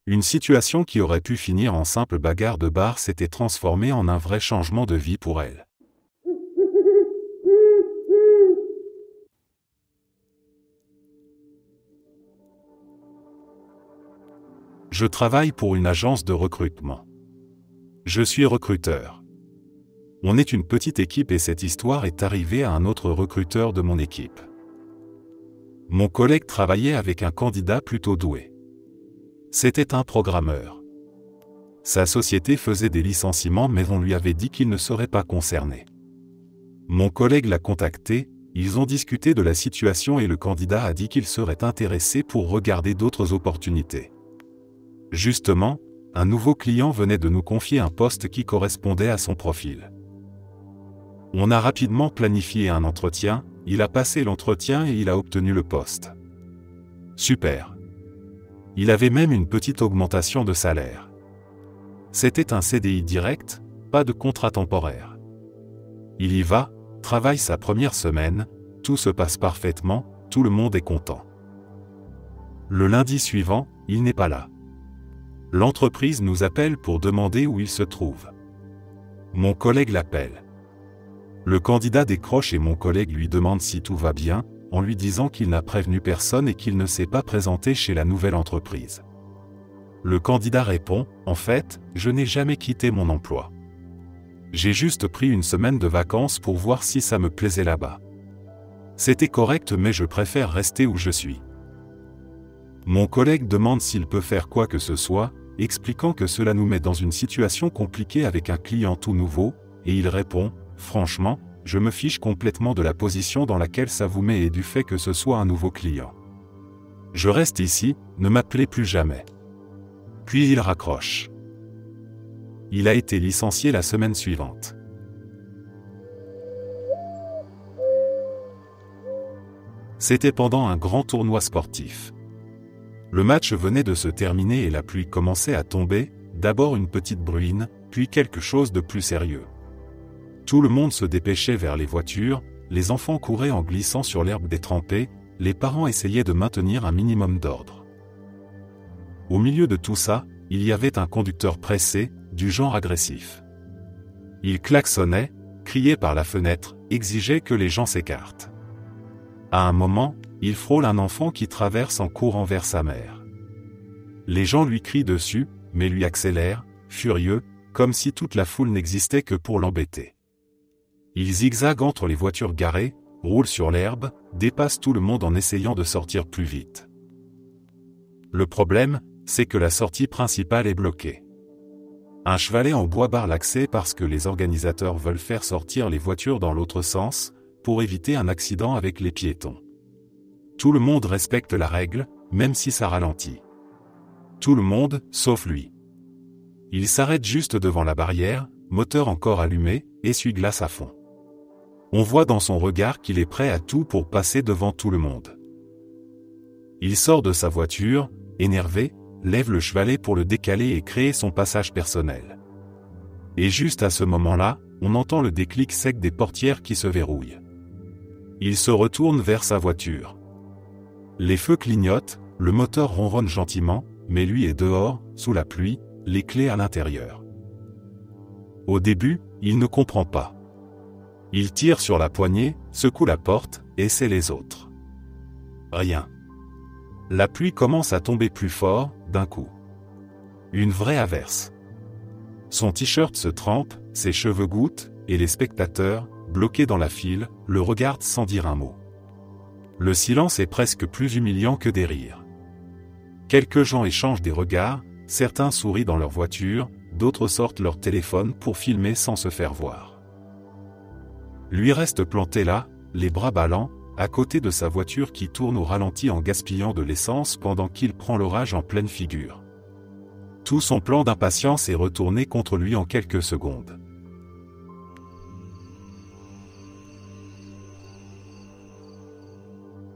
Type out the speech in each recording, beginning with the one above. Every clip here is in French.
Une situation qui aurait pu finir en simple bagarre de bar s'était transformée en un vrai changement de vie pour elle. Je travaille pour une agence de recrutement. Je suis recruteur. On est une petite équipe et cette histoire est arrivée à un autre recruteur de mon équipe. Mon collègue travaillait avec un candidat plutôt doué. C'était un programmeur. Sa société faisait des licenciements mais on lui avait dit qu'il ne serait pas concerné. Mon collègue l'a contacté, ils ont discuté de la situation et le candidat a dit qu'il serait intéressé pour regarder d'autres opportunités. Justement, un nouveau client venait de nous confier un poste qui correspondait à son profil. On a rapidement planifié un entretien, il a passé l'entretien et il a obtenu le poste. Super. Il avait même une petite augmentation de salaire. C'était un CDI direct, pas de contrat temporaire. Il y va, travaille sa première semaine, tout se passe parfaitement, tout le monde est content. Le lundi suivant, il n'est pas là. L'entreprise nous appelle pour demander où il se trouve. Mon collègue l'appelle. Le candidat décroche et mon collègue lui demande si tout va bien, en lui disant qu'il n'a prévenu personne et qu'il ne s'est pas présenté chez la nouvelle entreprise. Le candidat répond, « En fait, je n'ai jamais quitté mon emploi. J'ai juste pris une semaine de vacances pour voir si ça me plaisait là-bas. C'était correct mais je préfère rester où je suis. » Mon collègue demande s'il peut faire quoi que ce soit, expliquant que cela nous met dans une situation compliquée avec un client tout nouveau, et il répond, « Franchement, je me fiche complètement de la position dans laquelle ça vous met et du fait que ce soit un nouveau client. Je reste ici, ne m'appelez plus jamais. » Puis il raccroche. Il a été licencié la semaine suivante. C'était pendant un grand tournoi sportif. Le match venait de se terminer et la pluie commençait à tomber, d'abord une petite bruine, puis quelque chose de plus sérieux. Tout le monde se dépêchait vers les voitures, les enfants couraient en glissant sur l'herbe détrempée, les parents essayaient de maintenir un minimum d'ordre. Au milieu de tout ça, il y avait un conducteur pressé, du genre agressif. Il klaxonnait, criait par la fenêtre, exigeait que les gens s'écartent. À un moment, il frôle un enfant qui traverse en courant vers sa mère. Les gens lui crient dessus, mais lui accélèrent, furieux, comme si toute la foule n'existait que pour l'embêter. Il zigzague entre les voitures garées, roule sur l'herbe, dépasse tout le monde en essayant de sortir plus vite. Le problème, c'est que la sortie principale est bloquée. Un chevalet en bois barre l'accès parce que les organisateurs veulent faire sortir les voitures dans l'autre sens, pour éviter un accident avec les piétons. Tout le monde respecte la règle, même si ça ralentit. Tout le monde, sauf lui. Il s'arrête juste devant la barrière, moteur encore allumé, essuie-glace à fond. On voit dans son regard qu'il est prêt à tout pour passer devant tout le monde. Il sort de sa voiture, énervé, lève le chevalet pour le décaler et créer son passage personnel. Et juste à ce moment-là, on entend le déclic sec des portières qui se verrouillent. Il se retourne vers sa voiture. Les feux clignotent, le moteur ronronne gentiment, mais lui est dehors, sous la pluie, les clés à l'intérieur. Au début, il ne comprend pas. Il tire sur la poignée, secoue la porte, essaie les autres. Rien. La pluie commence à tomber plus fort, d'un coup. Une vraie averse. Son t-shirt se trempe, ses cheveux goûtent, et les spectateurs, bloqués dans la file, le regardent sans dire un mot. Le silence est presque plus humiliant que des rires. Quelques gens échangent des regards, certains sourient dans leur voiture, d'autres sortent leur téléphone pour filmer sans se faire voir. Lui reste planté là, les bras ballants, à côté de sa voiture qui tourne au ralenti en gaspillant de l'essence pendant qu'il prend l'orage en pleine figure. Tout son plan d'impatience est retourné contre lui en quelques secondes.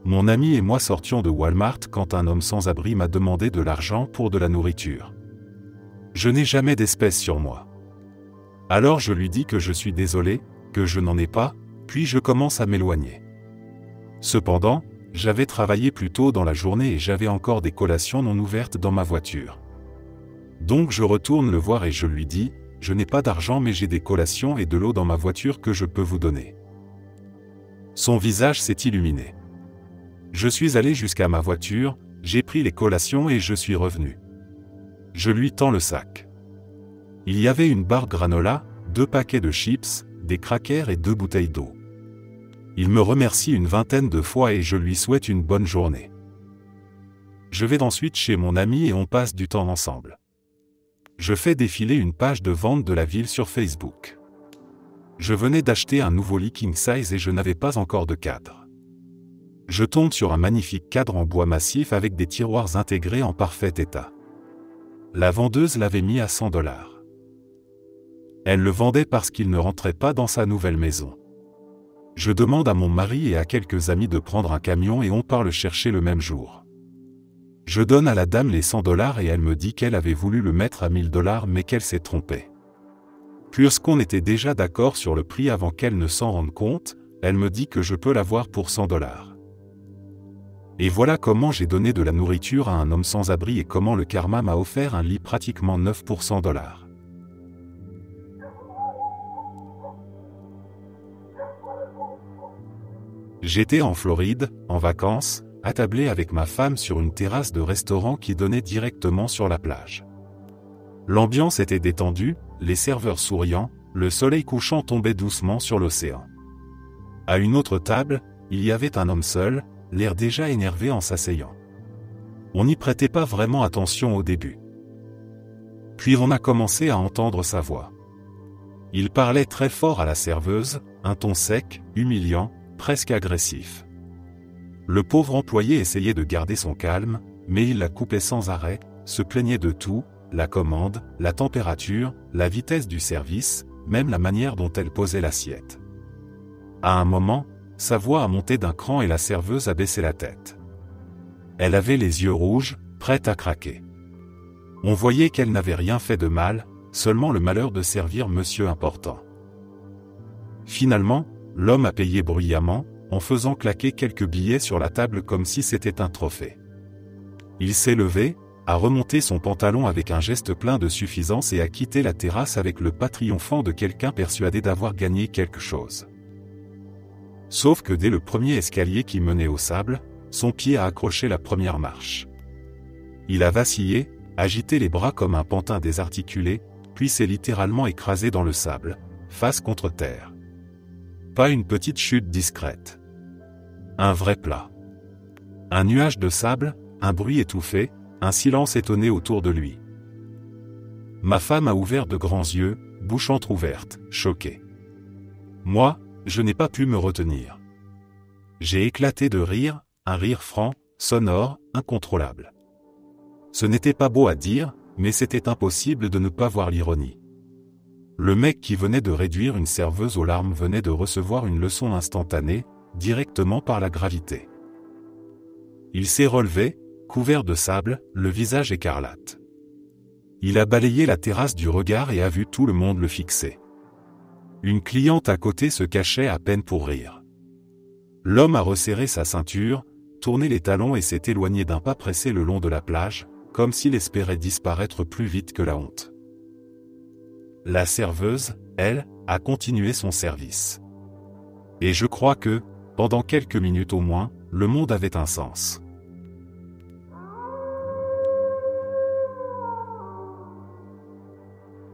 Mon ami et moi sortions de Walmart quand un homme sans abri m'a demandé de l'argent pour de la nourriture. Je n'ai jamais d'espèces sur moi. Alors je lui dis que je suis désolé, que je n'en ai pas, puis je commence à m'éloigner. Cependant, j'avais travaillé plus tôt dans la journée et j'avais encore des collations non ouvertes dans ma voiture. Donc je retourne le voir et je lui dis, « Je n'ai pas d'argent mais j'ai des collations et de l'eau dans ma voiture que je peux vous donner. » Son visage s'est illuminé. Je suis allé jusqu'à ma voiture, j'ai pris les collations et je suis revenu. Je lui tends le sac. Il y avait une barre granola, 2 paquets de chips, des crackers et 2 bouteilles d'eau. Il me remercie une vingtaine de fois et je lui souhaite une bonne journée. Je vais ensuite chez mon ami et on passe du temps ensemble. Je fais défiler une page de vente de la ville sur Facebook. Je venais d'acheter un nouveau lit king size et je n'avais pas encore de cadre. Je tombe sur un magnifique cadre en bois massif avec des tiroirs intégrés en parfait état. La vendeuse l'avait mis à $100. Elle le vendait parce qu'il ne rentrait pas dans sa nouvelle maison. Je demande à mon mari et à quelques amis de prendre un camion et on part le chercher le même jour. Je donne à la dame les $100 et elle me dit qu'elle avait voulu le mettre à $1000 mais qu'elle s'est trompée. Puisqu'on était déjà d'accord sur le prix avant qu'elle ne s'en rende compte, elle me dit que je peux l'avoir pour $100. Et voilà comment j'ai donné de la nourriture à un homme sans abri et comment le karma m'a offert un lit pratiquement neuf pour $100. J'étais en Floride, en vacances, attablé avec ma femme sur une terrasse de restaurant qui donnait directement sur la plage. L'ambiance était détendue, les serveurs souriants, le soleil couchant tombait doucement sur l'océan. À une autre table, il y avait un homme seul, l'air déjà énervé en s'asseyant. On n'y prêtait pas vraiment attention au début. Puis on a commencé à entendre sa voix. Il parlait très fort à la serveuse, un ton sec, humiliant, presque agressif. Le pauvre employé essayait de garder son calme, mais il la coupait sans arrêt, se plaignait de tout, la commande, la température, la vitesse du service, même la manière dont elle posait l'assiette. À un moment, sa voix a monté d'un cran et la serveuse a baissé la tête. Elle avait les yeux rouges, prête à craquer. On voyait qu'elle n'avait rien fait de mal, seulement le malheur de servir monsieur important. Finalement, l'homme a payé bruyamment, en faisant claquer quelques billets sur la table comme si c'était un trophée. Il s'est levé, a remonté son pantalon avec un geste plein de suffisance et a quitté la terrasse avec le pas triomphant de quelqu'un persuadé d'avoir gagné quelque chose. Sauf que dès le premier escalier qui menait au sable, son pied a accroché la première marche. Il a vacillé, agité les bras comme un pantin désarticulé, puis s'est littéralement écrasé dans le sable, face contre terre. Pas une petite chute discrète. Un vrai plat. Un nuage de sable, un bruit étouffé, un silence étonné autour de lui. Ma femme a ouvert de grands yeux, bouche entrouverte, choquée. Moi, je n'ai pas pu me retenir. J'ai éclaté de rire, un rire franc, sonore, incontrôlable. Ce n'était pas beau à dire, mais c'était impossible de ne pas voir l'ironie. Le mec qui venait de réduire une serveuse aux larmes venait de recevoir une leçon instantanée, directement par la gravité. Il s'est relevé, couvert de sable, le visage écarlate. Il a balayé la terrasse du regard et a vu tout le monde le fixer. Une cliente à côté se cachait à peine pour rire. L'homme a resserré sa ceinture, tourné les talons et s'est éloigné d'un pas pressé le long de la plage, comme s'il espérait disparaître plus vite que la honte. La serveuse, elle, a continué son service. Et je crois que, pendant quelques minutes au moins, le monde avait un sens.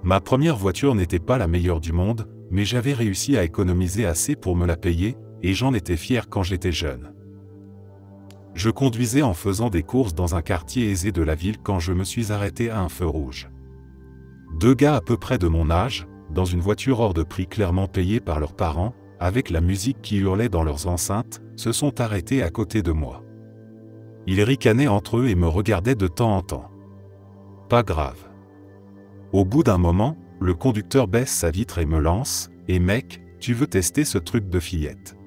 Ma première voiture n'était pas la meilleure du monde, mais j'avais réussi à économiser assez pour me la payer, et j'en étais fier quand j'étais jeune. Je conduisais en faisant des courses dans un quartier aisé de la ville quand je me suis arrêté à un feu rouge. 2 gars à peu près de mon âge, dans une voiture hors de prix clairement payée par leurs parents, avec la musique qui hurlait dans leurs enceintes, se sont arrêtés à côté de moi. Ils ricanaient entre eux et me regardaient de temps en temps. Pas grave. Au bout d'un moment, le conducteur baisse sa vitre et me lance « Eh mec, tu veux tester ce truc de fillette ?»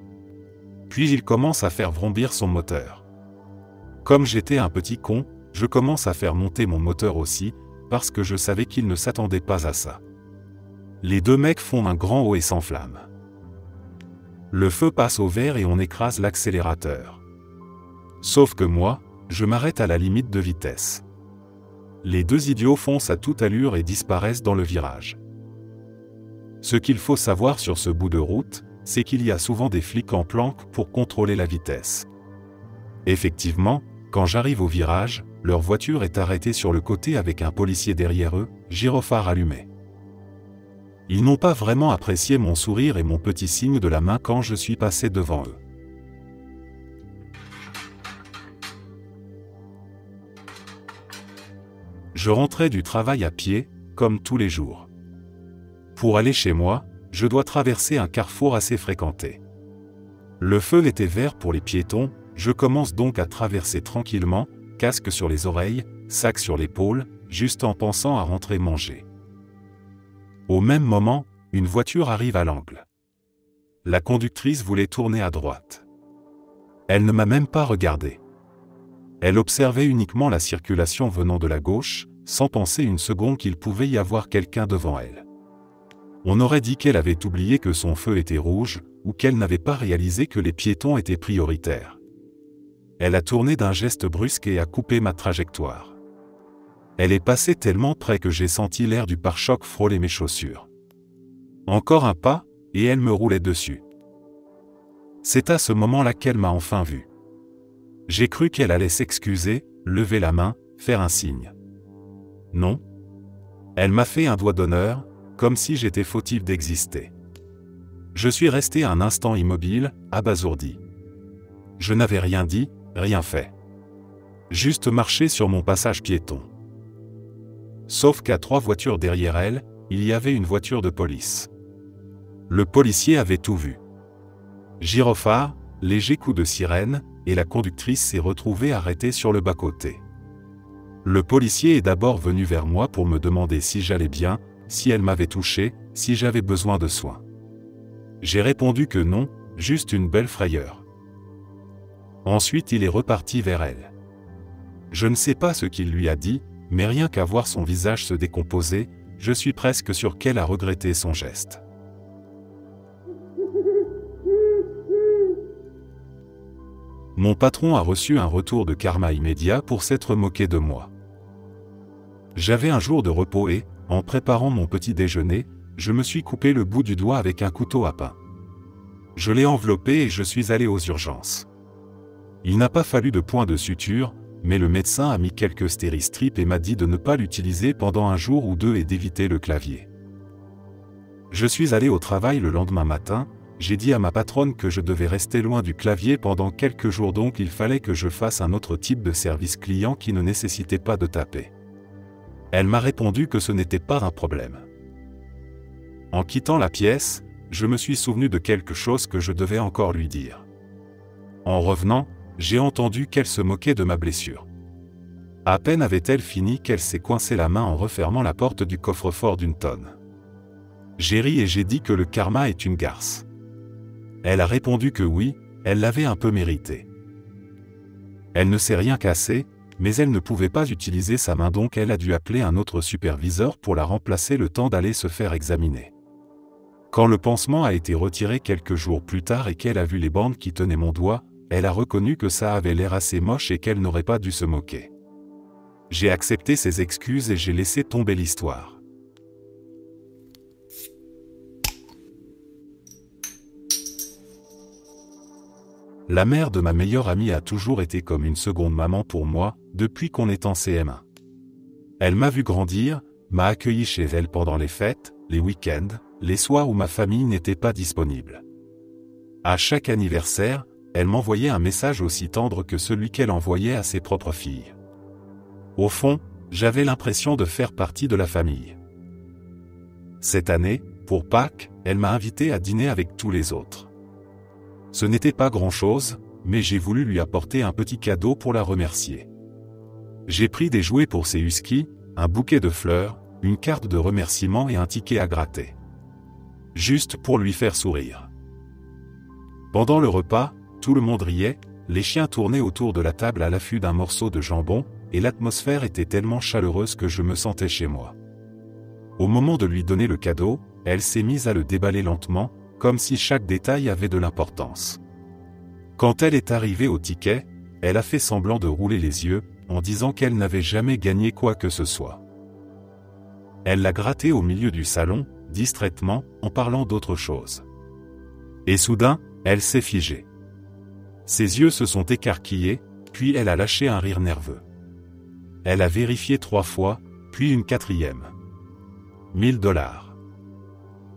Puis il commence à faire vrombir son moteur. Comme j'étais un petit con, je commence à faire monter mon moteur aussi, parce que je savais qu'il ne s'attendait pas à ça. Les 2 mecs font un grand haut et s'enflamment. Le feu passe au vert et on écrase l'accélérateur. Sauf que moi, je m'arrête à la limite de vitesse. Les deux idiots foncent à toute allure et disparaissent dans le virage. Ce qu'il faut savoir sur ce bout de route, c'est qu'il y a souvent des flics en planque pour contrôler la vitesse. Effectivement, quand j'arrive au virage, leur voiture est arrêtée sur le côté avec un policier derrière eux, gyrophare allumé. Ils n'ont pas vraiment apprécié mon sourire et mon petit signe de la main quand je suis passé devant eux. Je rentrais du travail à pied, comme tous les jours. Pour aller chez moi, je dois traverser un carrefour assez fréquenté. Le feu était vert pour les piétons, je commence donc à traverser tranquillement, casque sur les oreilles, sac sur l'épaule, juste en pensant à rentrer manger. Au même moment, une voiture arrive à l'angle. La conductrice voulait tourner à droite. Elle ne m'a même pas regardé. Elle observait uniquement la circulation venant de la gauche, sans penser une seconde qu'il pouvait y avoir quelqu'un devant elle. On aurait dit qu'elle avait oublié que son feu était rouge, ou qu'elle n'avait pas réalisé que les piétons étaient prioritaires. Elle a tourné d'un geste brusque et a coupé ma trajectoire. Elle est passée tellement près que j'ai senti l'air du pare-choc frôler mes chaussures. Encore un pas, et elle me roulait dessus. C'est à ce moment-là qu'elle m'a enfin vu. J'ai cru qu'elle allait s'excuser, lever la main, faire un signe. Non. Elle m'a fait un doigt d'honneur, comme si j'étais fautif d'exister. Je suis resté un instant immobile, abasourdi. Je n'avais rien dit, rien fait. Juste marché sur mon passage piéton. Sauf qu'à 3 voitures derrière elle, il y avait une voiture de police. Le policier avait tout vu. Gyrophare, léger coup de sirène, et la conductrice s'est retrouvée arrêtée sur le bas-côté. Le policier est d'abord venu vers moi pour me demander si j'allais bien, si elle m'avait touché, si j'avais besoin de soins. J'ai répondu que non, juste une belle frayeur. Ensuite il est reparti vers elle. Je ne sais pas ce qu'il lui a dit, mais rien qu'à voir son visage se décomposer, je suis presque sûr qu'elle a regretté son geste. Mon patron a reçu un retour de karma immédiat pour s'être moqué de moi. J'avais un jour de repos et, en préparant mon petit déjeuner, je me suis coupé le bout du doigt avec un couteau à pain. Je l'ai enveloppé et je suis allé aux urgences. Il n'a pas fallu de point de suture, mais le médecin a mis quelques stéristrips et m'a dit de ne pas l'utiliser pendant un jour ou deux et d'éviter le clavier. Je suis allé au travail le lendemain matin, j'ai dit à ma patronne que je devais rester loin du clavier pendant quelques jours donc il fallait que je fasse un autre type de service client qui ne nécessitait pas de taper. Elle m'a répondu que ce n'était pas un problème. En quittant la pièce, je me suis souvenu de quelque chose que je devais encore lui dire. En revenant, j'ai entendu qu'elle se moquait de ma blessure. À peine avait-elle fini qu'elle s'est coincée la main en refermant la porte du coffre-fort d'une tonne. J'ai ri et j'ai dit que le karma est une garce. Elle a répondu que oui, elle l'avait un peu mérité. Elle ne s'est rien cassé, mais elle ne pouvait pas utiliser sa main donc elle a dû appeler un autre superviseur pour la remplacer le temps d'aller se faire examiner. Quand le pansement a été retiré quelques jours plus tard et qu'elle a vu les bandes qui tenaient mon doigt, elle a reconnu que ça avait l'air assez moche et qu'elle n'aurait pas dû se moquer. J'ai accepté ses excuses et j'ai laissé tomber l'histoire. La mère de ma meilleure amie a toujours été comme une seconde maman pour moi, depuis qu'on est en CM1. Elle m'a vu grandir, m'a accueilli chez elle pendant les fêtes, les week-ends, les soirs où ma famille n'était pas disponible. À chaque anniversaire, elle m'envoyait un message aussi tendre que celui qu'elle envoyait à ses propres filles. Au fond, j'avais l'impression de faire partie de la famille. Cette année, pour Pâques, elle m'a invité à dîner avec tous les autres. Ce n'était pas grand-chose, mais j'ai voulu lui apporter un petit cadeau pour la remercier. J'ai pris des jouets pour ses huskies, un bouquet de fleurs, une carte de remerciement et un ticket à gratter. Juste pour lui faire sourire. Pendant le repas, tout le monde riait, les chiens tournaient autour de la table à l'affût d'un morceau de jambon, et l'atmosphère était tellement chaleureuse que je me sentais chez moi. Au moment de lui donner le cadeau, elle s'est mise à le déballer lentement, comme si chaque détail avait de l'importance. Quand elle est arrivée au ticket, elle a fait semblant de rouler les yeux, en disant qu'elle n'avait jamais gagné quoi que ce soit. Elle l'a gratté au milieu du salon, distraitement, en parlant d'autre chose. Et soudain, elle s'est figée. Ses yeux se sont écarquillés, puis elle a lâché un rire nerveux. Elle a vérifié 3 fois, puis une 4e. 1000 $.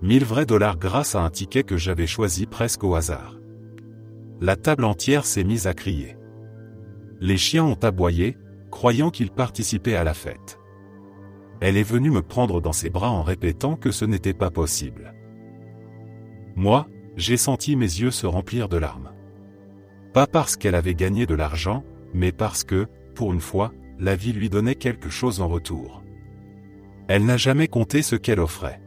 1000 vrais dollars grâce à un ticket que j'avais choisi presque au hasard. La table entière s'est mise à crier. Les chiens ont aboyé, croyant qu'ils participaient à la fête. Elle est venue me prendre dans ses bras en répétant que ce n'était pas possible. Moi, j'ai senti mes yeux se remplir de larmes. Pas parce qu'elle avait gagné de l'argent, mais parce que, pour une fois, la vie lui donnait quelque chose en retour. Elle n'a jamais compté ce qu'elle offrait.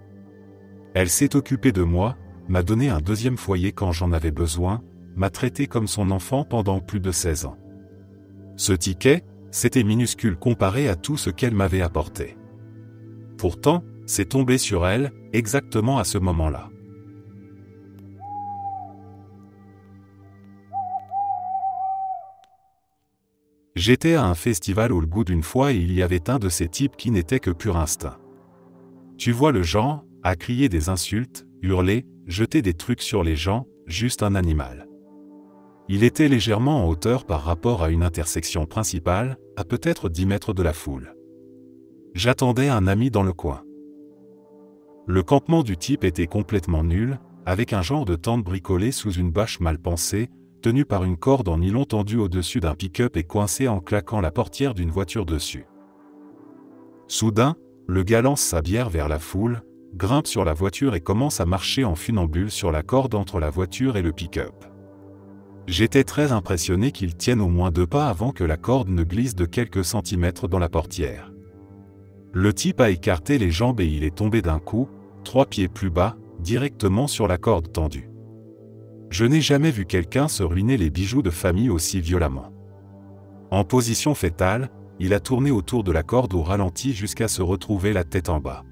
Elle s'est occupée de moi, m'a donné un 2e foyer quand j'en avais besoin, m'a traité comme son enfant pendant plus de 16 ans. Ce ticket, c'était minuscule comparé à tout ce qu'elle m'avait apporté. Pourtant, c'est tombé sur elle, exactement à ce moment-là. J'étais à un festival au goût d'une fois et il y avait un de ces types qui n'était que pur instinct. Tu vois le genre, à crier des insultes, hurler, jeter des trucs sur les gens, juste un animal. Il était légèrement en hauteur par rapport à une intersection principale, à peut-être 10 mètres de la foule. J'attendais un ami dans le coin. Le campement du type était complètement nul, avec un genre de tente bricolée sous une bâche mal pensée, tenue par une corde en nylon tendue au-dessus d'un pick-up et coincée en claquant la portière d'une voiture dessus. Soudain, le gars lance sa bière vers la foule, grimpe sur la voiture et commence à marcher en funambule sur la corde entre la voiture et le pick-up. J'étais très impressionné qu'il tienne au moins 2 pas avant que la corde ne glisse de quelques centimètres dans la portière. Le type a écarté les jambes et il est tombé d'un coup, 3 pieds plus bas, directement sur la corde tendue. Je n'ai jamais vu quelqu'un se ruiner les bijoux de famille aussi violemment. En position fétale, il a tourné autour de la corde au ralenti jusqu'à se retrouver la tête en bas.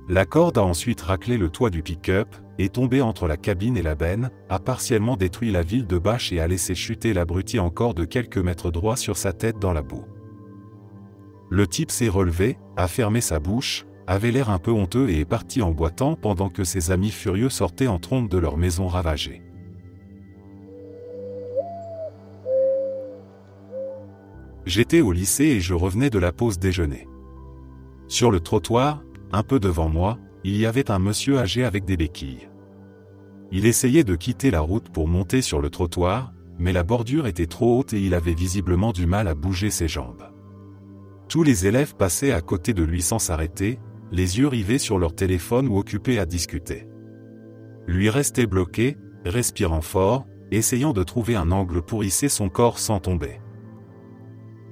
La corde a ensuite raclé le toit du pick-up, est tombée entre la cabine et la benne, a partiellement détruit la ville de bâche et a laissé chuter l'abruti encore de quelques mètres droit sur sa tête dans la boue. Le type s'est relevé, a fermé sa bouche, avait l'air un peu honteux et est parti en boitant pendant que ses amis furieux sortaient en trombe de leur maison ravagée. J'étais au lycée et je revenais de la pause déjeuner. Sur le trottoir, un peu devant moi, il y avait un monsieur âgé avec des béquilles. Il essayait de quitter la route pour monter sur le trottoir, mais la bordure était trop haute et il avait visiblement du mal à bouger ses jambes. Tous les élèves passaient à côté de lui sans s'arrêter, les yeux rivés sur leur téléphone ou occupés à discuter. Lui restait bloqué, respirant fort, essayant de trouver un angle pour hisser son corps sans tomber.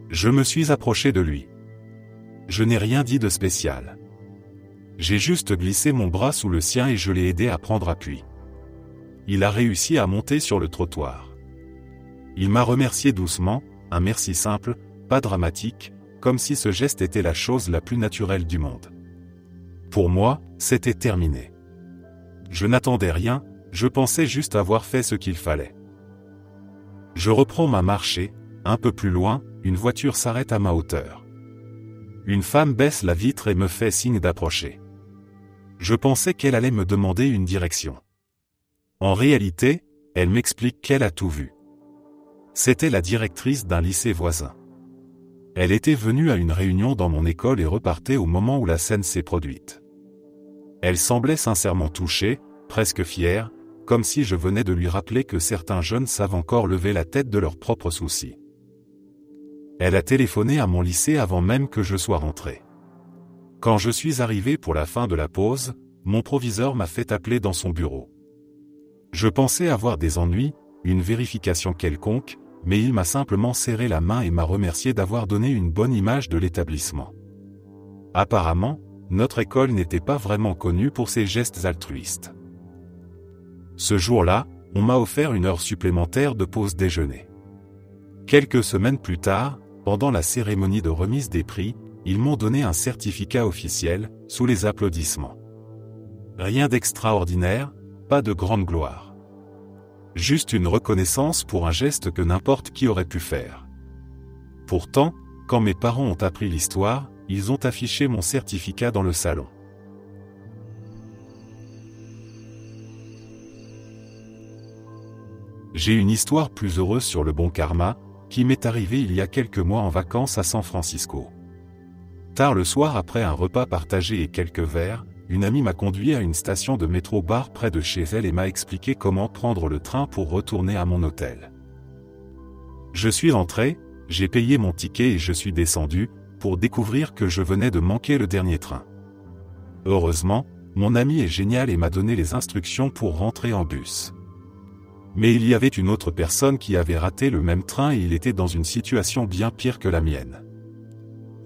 Je me suis approché de lui. Je n'ai rien dit de spécial. J'ai juste glissé mon bras sous le sien et je l'ai aidé à prendre appui. Il a réussi à monter sur le trottoir. Il m'a remercié doucement, un merci simple, pas dramatique, comme si ce geste était la chose la plus naturelle du monde. Pour moi, c'était terminé. Je n'attendais rien, je pensais juste avoir fait ce qu'il fallait. Je reprends ma marche. Un peu plus loin, une voiture s'arrête à ma hauteur. Une femme baisse la vitre et me fait signe d'approcher. Je pensais qu'elle allait me demander une direction. En réalité, elle m'explique qu'elle a tout vu. C'était la directrice d'un lycée voisin. Elle était venue à une réunion dans mon école et repartait au moment où la scène s'est produite. Elle semblait sincèrement touchée, presque fière, comme si je venais de lui rappeler que certains jeunes savent encore lever la tête de leurs propres soucis. Elle a téléphoné à mon lycée avant même que je sois rentré. Quand je suis arrivé pour la fin de la pause, mon proviseur m'a fait appeler dans son bureau. Je pensais avoir des ennuis, une vérification quelconque, mais il m'a simplement serré la main et m'a remercié d'avoir donné une bonne image de l'établissement. Apparemment, notre école n'était pas vraiment connue pour ses gestes altruistes. Ce jour-là, on m'a offert une heure supplémentaire de pause déjeuner. Quelques semaines plus tard, pendant la cérémonie de remise des prix, ils m'ont donné un certificat officiel, sous les applaudissements. Rien d'extraordinaire, pas de grande gloire. Juste une reconnaissance pour un geste que n'importe qui aurait pu faire. Pourtant, Quand mes parents ont appris l'histoire, ils ont affiché mon certificat dans le salon. J'ai une histoire plus heureuse sur le bon karma, qui m'est arrivée il y a quelques mois en vacances à San Francisco. Tard le soir après un repas partagé et quelques verres, une amie m'a conduit à une station de métro-bar près de chez elle et m'a expliqué comment prendre le train pour retourner à mon hôtel. Je suis rentré, j'ai payé mon ticket et je suis descendu, pour découvrir que je venais de manquer le dernier train. Heureusement, mon ami est génial et m'a donné les instructions pour rentrer en bus. Mais il y avait une autre personne qui avait raté le même train et il était dans une situation bien pire que la mienne.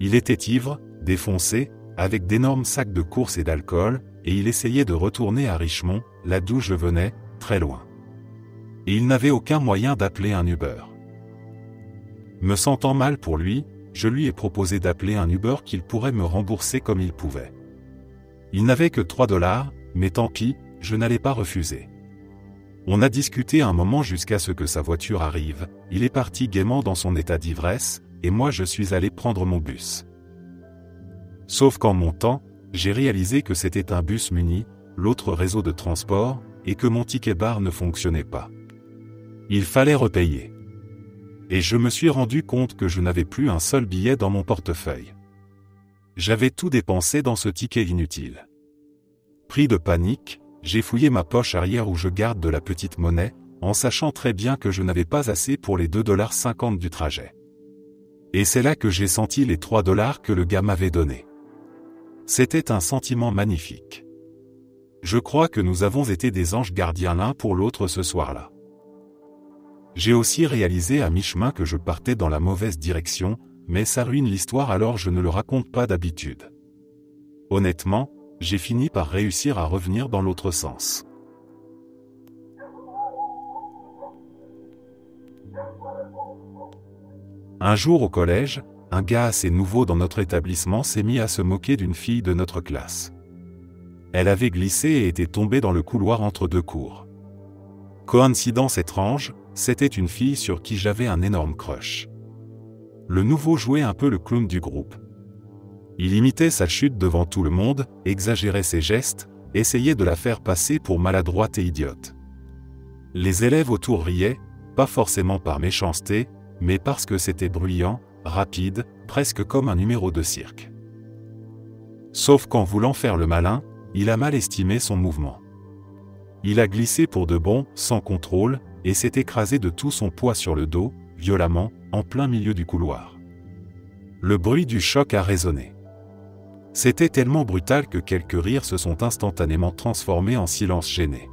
Il était ivre, défoncé, avec d'énormes sacs de courses et d'alcool, et il essayait de retourner à Richmond, là d'où je venais, très loin. Et il n'avait aucun moyen d'appeler un Uber. Me sentant mal pour lui, je lui ai proposé d'appeler un Uber qu'il pourrait me rembourser comme il pouvait. Il n'avait que $3, mais tant pis, je n'allais pas refuser. On a discuté un moment jusqu'à ce que sa voiture arrive, il est parti gaiement dans son état d'ivresse, et moi je suis allé prendre mon bus. Sauf qu'en montant, j'ai réalisé que c'était un bus Muni, l'autre réseau de transport, et que mon ticket bar ne fonctionnait pas. Il fallait repayer. Et je me suis rendu compte que je n'avais plus un seul billet dans mon portefeuille. J'avais tout dépensé dans ce ticket inutile. Pris de panique, j'ai fouillé ma poche arrière où je garde de la petite monnaie, en sachant très bien que je n'avais pas assez pour les $2,50 du trajet. Et c'est là que j'ai senti les $3 que le gars m'avait donnés. C'était un sentiment magnifique. Je crois que nous avons été des anges gardiens l'un pour l'autre ce soir-là. J'ai aussi réalisé à mi-chemin que je partais dans la mauvaise direction, mais ça ruine l'histoire alors je ne le raconte pas d'habitude. Honnêtement, j'ai fini par réussir à revenir dans l'autre sens. Un jour au collège, un gars assez nouveau dans notre établissement s'est mis à se moquer d'une fille de notre classe. Elle avait glissé et était tombée dans le couloir entre deux cours. Coïncidence étrange, c'était une fille sur qui j'avais un énorme crush. Le nouveau jouait un peu le clown du groupe. Il imitait sa chute devant tout le monde, exagérait ses gestes, essayait de la faire passer pour maladroite et idiote. Les élèves autour riaient, pas forcément par méchanceté, mais parce que c'était bruyant, rapide, presque comme un numéro de cirque. Sauf qu'en voulant faire le malin, il a mal estimé son mouvement. Il a glissé pour de bon, sans contrôle, et s'est écrasé de tout son poids sur le dos, violemment, en plein milieu du couloir. Le bruit du choc a résonné. C'était tellement brutal que quelques rires se sont instantanément transformés en silence gêné.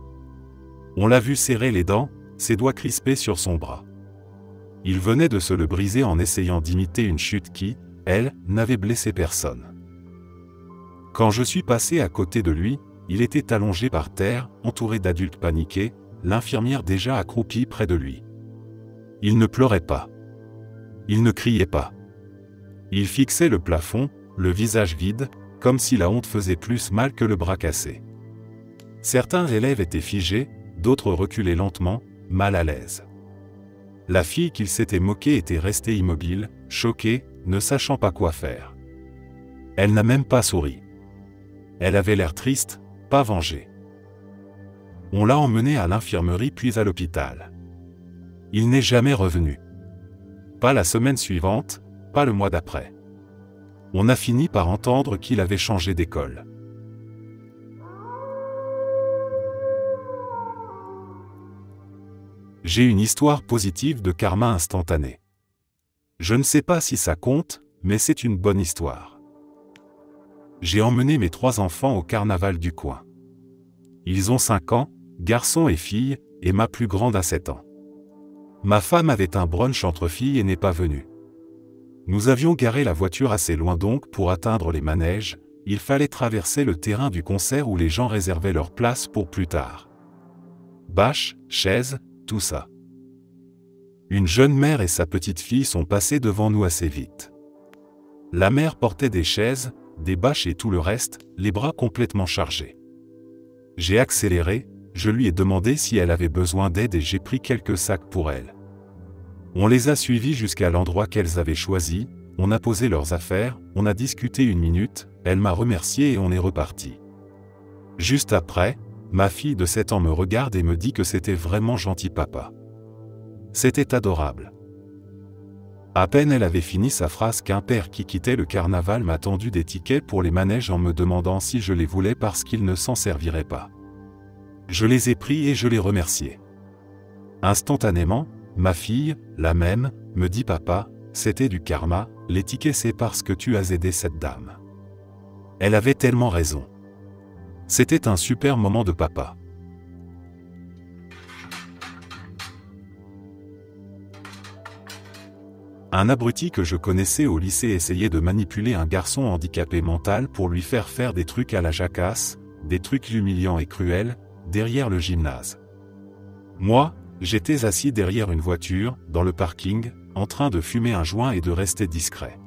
On l'a vu serrer les dents, ses doigts crispés sur son bras. Il venait de se le briser en essayant d'imiter une chute qui, elle, n'avait blessé personne. Quand je suis passé à côté de lui, il était allongé par terre, entouré d'adultes paniqués, l'infirmière déjà accroupie près de lui. Il ne pleurait pas. Il ne criait pas. Il fixait le plafond, le visage vide, comme si la honte faisait plus mal que le bras cassé. Certains élèves étaient figés, d'autres reculaient lentement, mal à l'aise. La fille qu'il s'était moquée était restée immobile, choquée, ne sachant pas quoi faire. Elle n'a même pas souri. Elle avait l'air triste, pas vengée. On l'a emmené à l'infirmerie puis à l'hôpital. Il n'est jamais revenu. Pas la semaine suivante, pas le mois d'après. On a fini par entendre qu'il avait changé d'école. J'ai une histoire positive de karma instantané. Je ne sais pas si ça compte, mais c'est une bonne histoire. J'ai emmené mes 3 enfants au carnaval du coin. Ils ont 5 ans, garçons et filles, et ma plus grande a 7 ans. Ma femme avait un brunch entre filles et n'est pas venue. Nous avions garé la voiture assez loin donc pour atteindre les manèges, il fallait traverser le terrain du concert où les gens réservaient leur place pour plus tard. Bâches, chaises, tout ça. Une jeune mère et sa petite fille sont passées devant nous assez vite. La mère portait des chaises, des bâches et tout le reste, les bras complètement chargés. J'ai accéléré, je lui ai demandé si elle avait besoin d'aide et j'ai pris quelques sacs pour elle. On les a suivis jusqu'à l'endroit qu'elles avaient choisi, on a posé leurs affaires, on a discuté 1 minute, elle m'a remercié et on est reparti. Juste après, ma fille de 7 ans me regarde et me dit que c'était vraiment gentil papa. C'était adorable. À peine elle avait fini sa phrase qu'un père qui quittait le carnaval m'a tendu des tickets pour les manèges en me demandant si je les voulais parce qu'il ne s'en servirait pas. Je les ai pris et je les remerciais. Instantanément, ma fille, la même, me dit papa, c'était du karma, les tickets c'est parce que tu as aidé cette dame. Elle avait tellement raison. C'était un super moment de papa. Un abruti que je connaissais au lycée essayait de manipuler un garçon handicapé mental pour lui faire faire des trucs à la jacasse, des trucs humiliants et cruels, derrière le gymnase. Moi, j'étais assis derrière une voiture, dans le parking, en train de fumer un joint et de rester discret.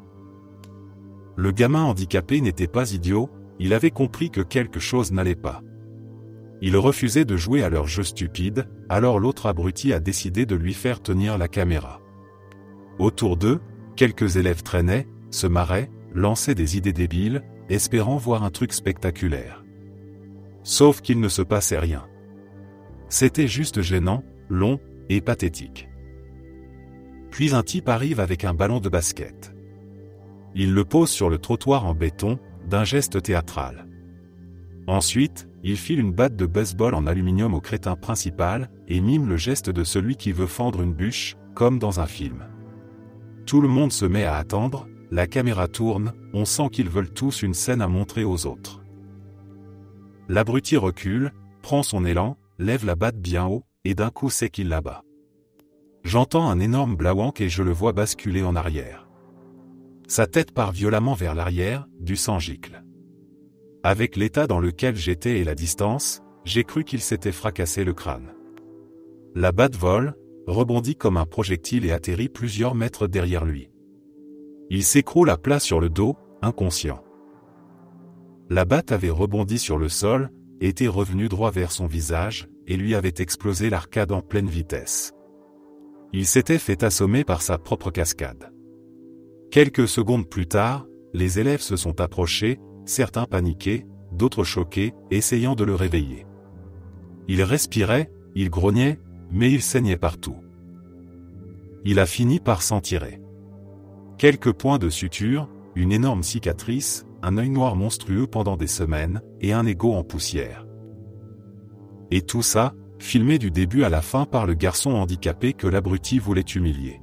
Le gamin handicapé n'était pas idiot, il avait compris que quelque chose n'allait pas. Il refusait de jouer à leur jeu stupide, alors l'autre abruti a décidé de lui faire tenir la caméra. Autour d'eux, quelques élèves traînaient, se marraient, lançaient des idées débiles, espérant voir un truc spectaculaire. Sauf qu'il ne se passait rien. C'était juste gênant, long et pathétique. Puis un type arrive avec un ballon de basket. Il le pose sur le trottoir en béton, d'un geste théâtral. Ensuite, il file une batte de baseball en aluminium au crétin principal et mime le geste de celui qui veut fendre une bûche, comme dans un film. Tout le monde se met à attendre, la caméra tourne, on sent qu'ils veulent tous une scène à montrer aux autres. L'abruti recule, prend son élan, lève la batte bien haut, et d'un coup c'est qu'il la bat. J'entends un énorme blawank et je le vois basculer en arrière. Sa tête part violemment vers l'arrière, du sang gicle. Avec l'état dans lequel j'étais et la distance, j'ai cru qu'il s'était fracassé le crâne. La batte vole, rebondit comme un projectile et atterrit plusieurs mètres derrière lui. Il s'écroule à plat sur le dos, inconscient. La batte avait rebondi sur le sol, était revenue droit vers son visage, et lui avait explosé l'arcade en pleine vitesse. Il s'était fait assommer par sa propre cascade. Quelques secondes plus tard, les élèves se sont approchés, certains paniqués, d'autres choqués, essayant de le réveiller. Il respirait, il grognait, mais il saignait partout. Il a fini par s'en tirer. Quelques points de suture, une énorme cicatrice, un œil noir monstrueux pendant des semaines, et un ego en poussière. Et tout ça, filmé du début à la fin par le garçon handicapé que l'abruti voulait humilier.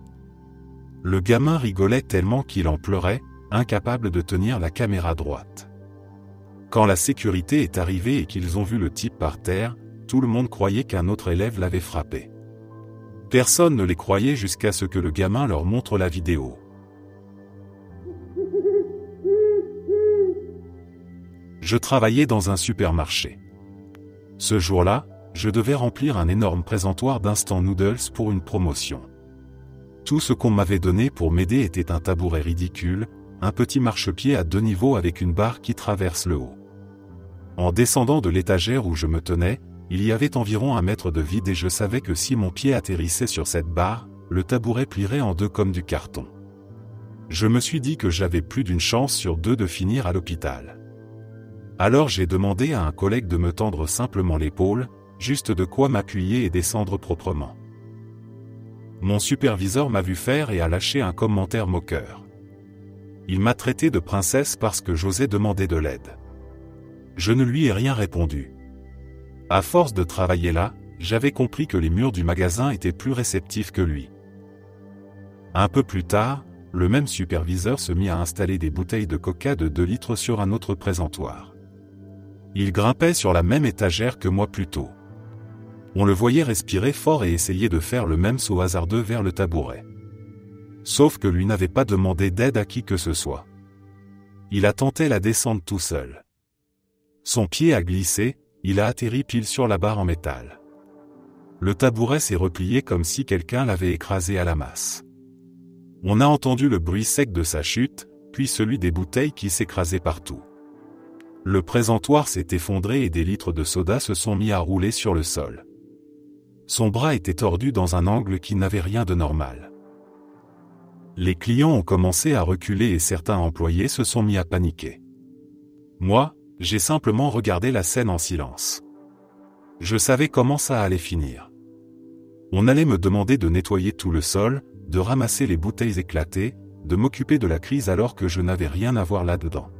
Le gamin rigolait tellement qu'il en pleurait, incapable de tenir la caméra droite. Quand la sécurité est arrivée et qu'ils ont vu le type par terre, tout le monde croyait qu'un autre élève l'avait frappé. Personne ne les croyait jusqu'à ce que le gamin leur montre la vidéo. Je travaillais dans un supermarché. Ce jour-là, je devais remplir un énorme présentoir d'instant noodles pour une promotion. Tout ce qu'on m'avait donné pour m'aider était un tabouret ridicule, un petit marchepied à 2 niveaux avec une barre qui traverse le haut. En descendant de l'étagère où je me tenais, il y avait environ 1 mètre de vide et je savais que si mon pied atterrissait sur cette barre, le tabouret plierait en 2 comme du carton. Je me suis dit que j'avais plus d'une chance sur 2 de finir à l'hôpital. Alors j'ai demandé à un collègue de me tendre simplement l'épaule, juste de quoi m'appuyer et descendre proprement. Mon superviseur m'a vu faire et a lâché un commentaire moqueur. Il m'a traité de princesse parce que j'osais demander de l'aide. Je ne lui ai rien répondu. À force de travailler là, j'avais compris que les murs du magasin étaient plus réceptifs que lui. Un peu plus tard, le même superviseur se mit à installer des bouteilles de coca de 2 litres sur un autre présentoir. Il grimpait sur la même étagère que moi plus tôt. On le voyait respirer fort et essayer de faire le même saut hasardeux vers le tabouret. Sauf que lui n'avait pas demandé d'aide à qui que ce soit. Il a tenté la descente tout seul. Son pied a glissé, il a atterri pile sur la barre en métal. Le tabouret s'est replié comme si quelqu'un l'avait écrasé à la masse. On a entendu le bruit sec de sa chute, puis celui des bouteilles qui s'écrasaient partout. Le présentoir s'est effondré et des litres de soda se sont mis à rouler sur le sol. Son bras était tordu dans un angle qui n'avait rien de normal. Les clients ont commencé à reculer et certains employés se sont mis à paniquer. Moi, j'ai simplement regardé la scène en silence. Je savais comment ça allait finir. On allait me demander de nettoyer tout le sol, de ramasser les bouteilles éclatées, de m'occuper de la crise alors que je n'avais rien à voir là-dedans.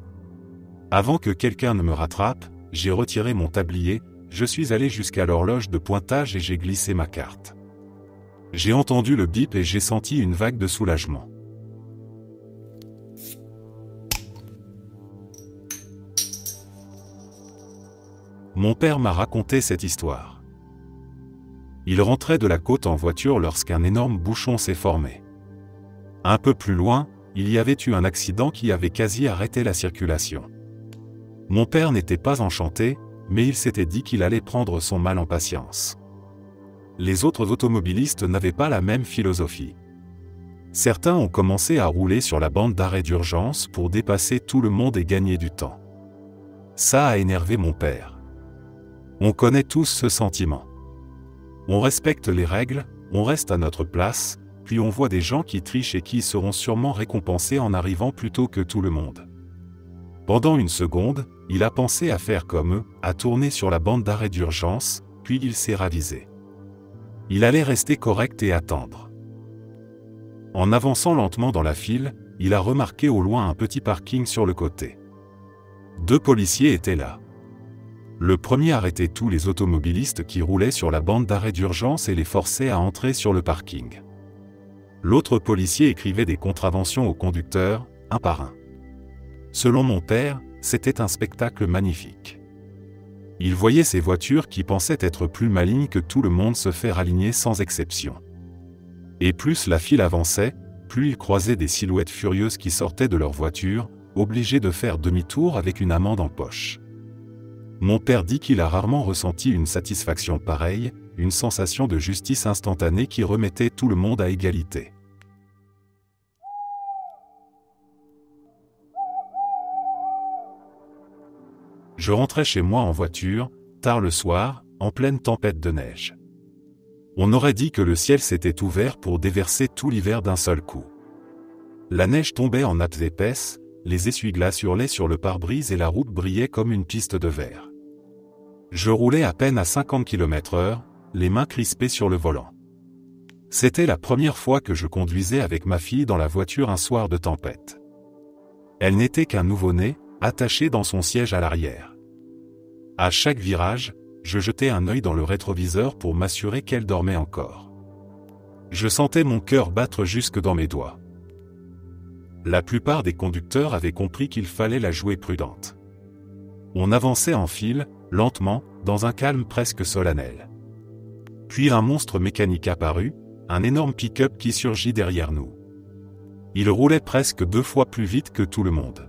Avant que quelqu'un ne me rattrape, j'ai retiré mon tablier, je suis allé jusqu'à l'horloge de pointage et j'ai glissé ma carte. J'ai entendu le bip et j'ai senti une vague de soulagement. Mon père m'a raconté cette histoire. Il rentrait de la côte en voiture lorsqu'un énorme bouchon s'est formé. Un peu plus loin, il y avait eu un accident qui avait quasi arrêté la circulation. Mon père n'était pas enchanté, mais il s'était dit qu'il allait prendre son mal en patience. Les autres automobilistes n'avaient pas la même philosophie. Certains ont commencé à rouler sur la bande d'arrêt d'urgence pour dépasser tout le monde et gagner du temps. Ça a énervé mon père. On connaît tous ce sentiment. On respecte les règles, on reste à notre place, puis on voit des gens qui trichent et qui seront sûrement récompensés en arrivant plus tôt que tout le monde. Pendant une seconde, il a pensé à faire comme eux, à tourner sur la bande d'arrêt d'urgence, puis il s'est ravisé. Il allait rester correct et attendre. En avançant lentement dans la file, il a remarqué au loin un petit parking sur le côté. 2 policiers étaient là. Le premier arrêtait tous les automobilistes qui roulaient sur la bande d'arrêt d'urgence et les forçait à entrer sur le parking. L'autre policier écrivait des contraventions aux conducteurs, un par un. Selon mon père, c'était un spectacle magnifique. Il voyait ces voitures qui pensaient être plus malignes que tout le monde se faire aligner sans exception. Et plus la file avançait, plus il croisait des silhouettes furieuses qui sortaient de leur voiture, obligées de faire demi-tour avec une amende en poche. Mon père dit qu'il a rarement ressenti une satisfaction pareille, une sensation de justice instantanée qui remettait tout le monde à égalité. Je rentrais chez moi en voiture, tard le soir, en pleine tempête de neige. On aurait dit que le ciel s'était ouvert pour déverser tout l'hiver d'un seul coup. La neige tombait en nappes épaisses, les essuie-glaces hurlaient sur le pare-brise et la route brillait comme une piste de verre. Je roulais à peine à 50 km/h, les mains crispées sur le volant. C'était la première fois que je conduisais avec ma fille dans la voiture un soir de tempête. Elle n'était qu'un nouveau-né, attaché dans son siège à l'arrière. À chaque virage, je jetais un œil dans le rétroviseur pour m'assurer qu'elle dormait encore. Je sentais mon cœur battre jusque dans mes doigts. La plupart des conducteurs avaient compris qu'il fallait la jouer prudente. On avançait en file, lentement, dans un calme presque solennel. Puis un monstre mécanique apparut, un énorme pick-up qui surgit derrière nous. Il roulait presque 2 fois plus vite que tout le monde.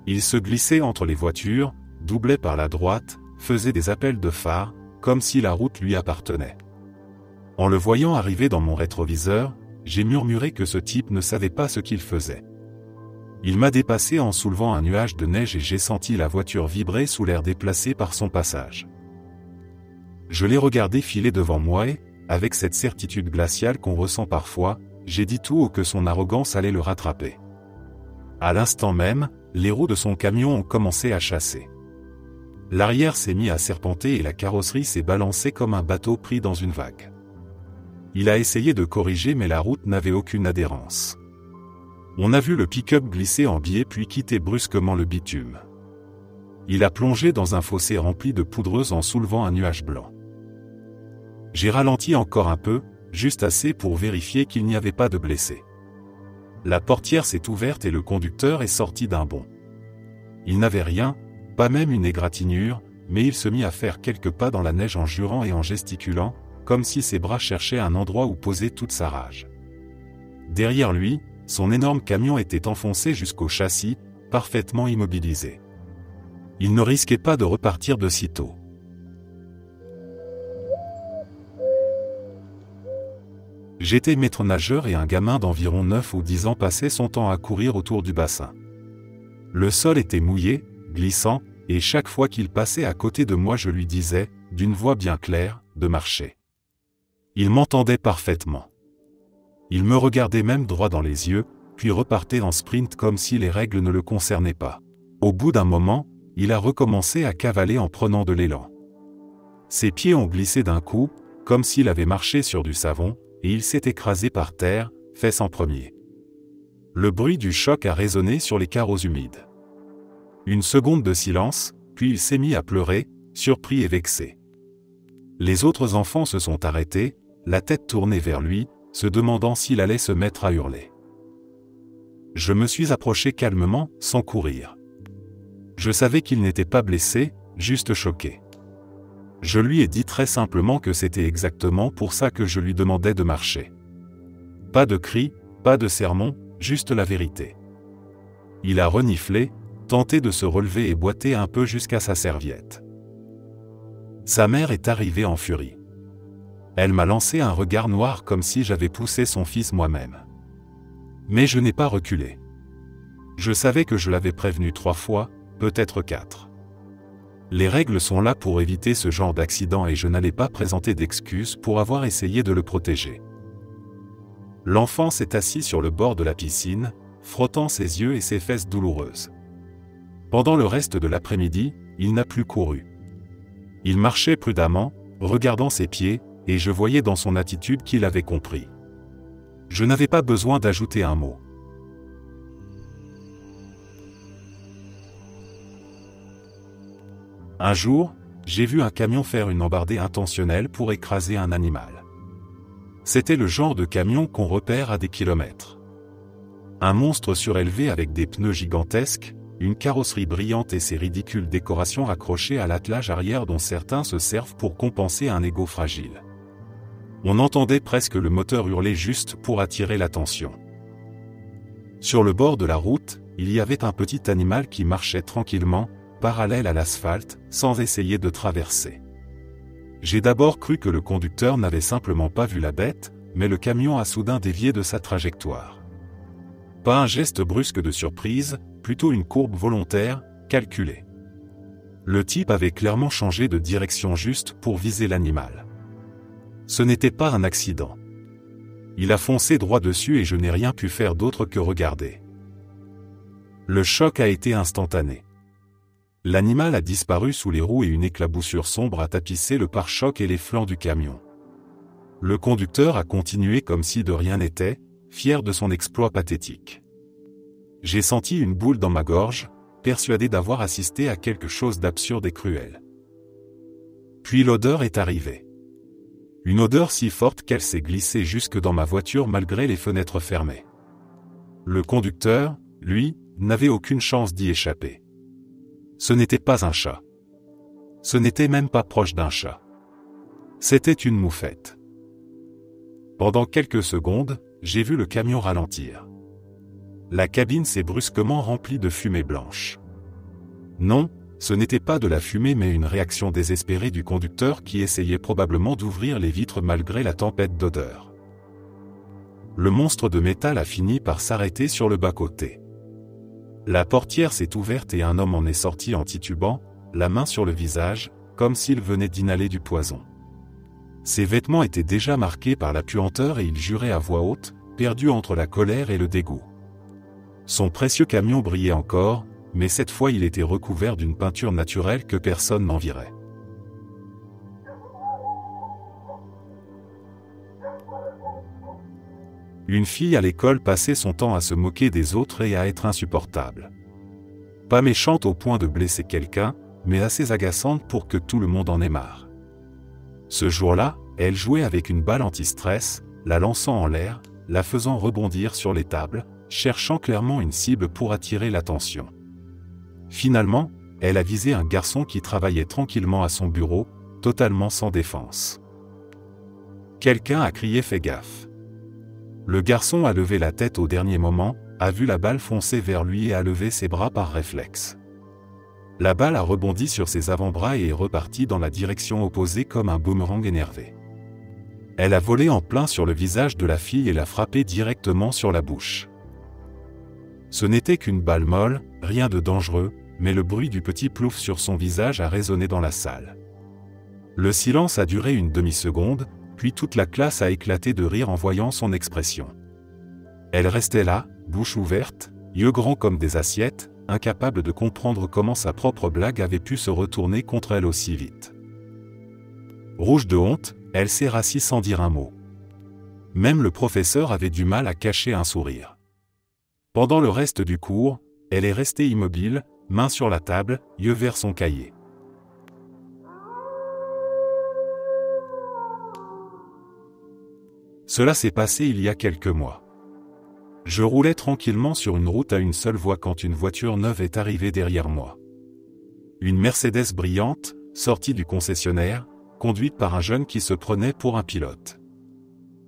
Il se glissait entre les voitures, doublait par la droite, faisait des appels de phare, comme si la route lui appartenait. En le voyant arriver dans mon rétroviseur, j'ai murmuré que ce type ne savait pas ce qu'il faisait. Il m'a dépassé en soulevant un nuage de neige et j'ai senti la voiture vibrer sous l'air déplacé par son passage. Je l'ai regardé filer devant moi et, avec cette certitude glaciale qu'on ressent parfois, j'ai dit tout haut que son arrogance allait le rattraper. À l'instant même, les roues de son camion ont commencé à chasser. L'arrière s'est mis à serpenter et la carrosserie s'est balancée comme un bateau pris dans une vague. Il a essayé de corriger mais la route n'avait aucune adhérence. On a vu le pick-up glisser en biais puis quitter brusquement le bitume. Il a plongé dans un fossé rempli de poudreuse en soulevant un nuage blanc. J'ai ralenti encore un peu, juste assez pour vérifier qu'il n'y avait pas de blessés. La portière s'est ouverte et le conducteur est sorti d'un bond. Il n'avait rien, pas même une égratignure, mais il se mit à faire quelques pas dans la neige en jurant et en gesticulant, comme si ses bras cherchaient un endroit où poser toute sa rage. Derrière lui, son énorme camion était enfoncé jusqu'au châssis, parfaitement immobilisé. Il ne risquait pas de repartir de sitôt. J'étais maître nageur et un gamin d'environ 9 ou 10 ans passait son temps à courir autour du bassin. Le sol était mouillé, glissant, et chaque fois qu'il passait à côté de moi je lui disais, d'une voix bien claire, de marcher. Il m'entendait parfaitement. Il me regardait même droit dans les yeux, puis repartait en sprint comme si les règles ne le concernaient pas. Au bout d'un moment, il a recommencé à cavaler en prenant de l'élan. Ses pieds ont glissé d'un coup, comme s'il avait marché sur du savon, et il s'est écrasé par terre, fesses en premier. Le bruit du choc a résonné sur les carreaux humides. Une seconde de silence, puis il s'est mis à pleurer, surpris et vexé. Les autres enfants se sont arrêtés, la tête tournée vers lui, se demandant s'il allait se mettre à hurler. Je me suis approché calmement, sans courir. Je savais qu'il n'était pas blessé, juste choqué. Je lui ai dit très simplement que c'était exactement pour ça que je lui demandais de marcher. Pas de cris, pas de sermons, juste la vérité. Il a reniflé, tenté de se relever et boité un peu jusqu'à sa serviette. Sa mère est arrivée en furie. Elle m'a lancé un regard noir comme si j'avais poussé son fils moi-même. Mais je n'ai pas reculé. Je savais que je l'avais prévenu 3 fois, peut-être 4. Les règles sont là pour éviter ce genre d'accident et je n'allais pas présenter d'excuses pour avoir essayé de le protéger. L'enfant s'est assis sur le bord de la piscine, frottant ses yeux et ses fesses douloureuses. Pendant le reste de l'après-midi, il n'a plus couru. Il marchait prudemment, regardant ses pieds, et je voyais dans son attitude qu'il avait compris. Je n'avais pas besoin d'ajouter un mot. Un jour, j'ai vu un camion faire une embardée intentionnelle pour écraser un animal. C'était le genre de camion qu'on repère à des kilomètres. Un monstre surélevé avec des pneus gigantesques, une carrosserie brillante et ses ridicules décorations accrochées à l'attelage arrière dont certains se servent pour compenser un ego fragile. On entendait presque le moteur hurler juste pour attirer l'attention. Sur le bord de la route, il y avait un petit animal qui marchait tranquillement, parallèle à l'asphalte, sans essayer de traverser. J'ai d'abord cru que le conducteur n'avait simplement pas vu la bête, mais le camion a soudain dévié de sa trajectoire. Pas un geste brusque de surprise, plutôt une courbe volontaire, calculée. Le type avait clairement changé de direction juste pour viser l'animal. Ce n'était pas un accident. Il a foncé droit dessus et je n'ai rien pu faire d'autre que regarder. Le choc a été instantané. L'animal a disparu sous les roues et une éclaboussure sombre a tapissé le pare-choc et les flancs du camion. Le conducteur a continué comme si de rien n'était, fier de son exploit pathétique. J'ai senti une boule dans ma gorge, persuadé d'avoir assisté à quelque chose d'absurde et cruel. Puis l'odeur est arrivée. Une odeur si forte qu'elle s'est glissée jusque dans ma voiture malgré les fenêtres fermées. Le conducteur, lui, n'avait aucune chance d'y échapper. Ce n'était pas un chat. Ce n'était même pas proche d'un chat. C'était une moufette. Pendant quelques secondes, j'ai vu le camion ralentir. La cabine s'est brusquement remplie de fumée blanche. Non, ce n'était pas de la fumée mais une réaction désespérée du conducteur qui essayait probablement d'ouvrir les vitres malgré la tempête d'odeur. Le monstre de métal a fini par s'arrêter sur le bas-côté. La portière s'est ouverte et un homme en est sorti en titubant, la main sur le visage, comme s'il venait d'inhaler du poison. Ses vêtements étaient déjà marqués par la puanteur et il jurait à voix haute, perdu entre la colère et le dégoût. Son précieux camion brillait encore, mais cette fois il était recouvert d'une peinture naturelle que personne n'envierait. Une fille à l'école passait son temps à se moquer des autres et à être insupportable. Pas méchante au point de blesser quelqu'un, mais assez agaçante pour que tout le monde en ait marre. Ce jour-là, elle jouait avec une balle anti-stress, la lançant en l'air, la faisant rebondir sur les tables, cherchant clairement une cible pour attirer l'attention. Finalement, elle a visé un garçon qui travaillait tranquillement à son bureau, totalement sans défense. Quelqu'un a crié « Fais gaffe !» Le garçon a levé la tête au dernier moment, a vu la balle foncer vers lui et a levé ses bras par réflexe. La balle a rebondi sur ses avant-bras et est repartie dans la direction opposée comme un boomerang énervé. Elle a volé en plein sur le visage de la fille et l'a frappé directement sur la bouche. Ce n'était qu'une balle molle, rien de dangereux, mais le bruit du petit plouf sur son visage a résonné dans la salle. Le silence a duré une demi-seconde, puis toute la classe a éclaté de rire en voyant son expression. Elle restait là, bouche ouverte, yeux grands comme des assiettes, incapable de comprendre comment sa propre blague avait pu se retourner contre elle aussi vite. Rouge de honte, elle s'est rassise sans dire un mot. Même le professeur avait du mal à cacher un sourire. Pendant le reste du cours, elle est restée immobile, main sur la table, yeux vers son cahier. Cela s'est passé il y a quelques mois. Je roulais tranquillement sur une route à une seule voie quand une voiture neuve est arrivée derrière moi. Une Mercedes brillante, sortie du concessionnaire, conduite par un jeune qui se prenait pour un pilote.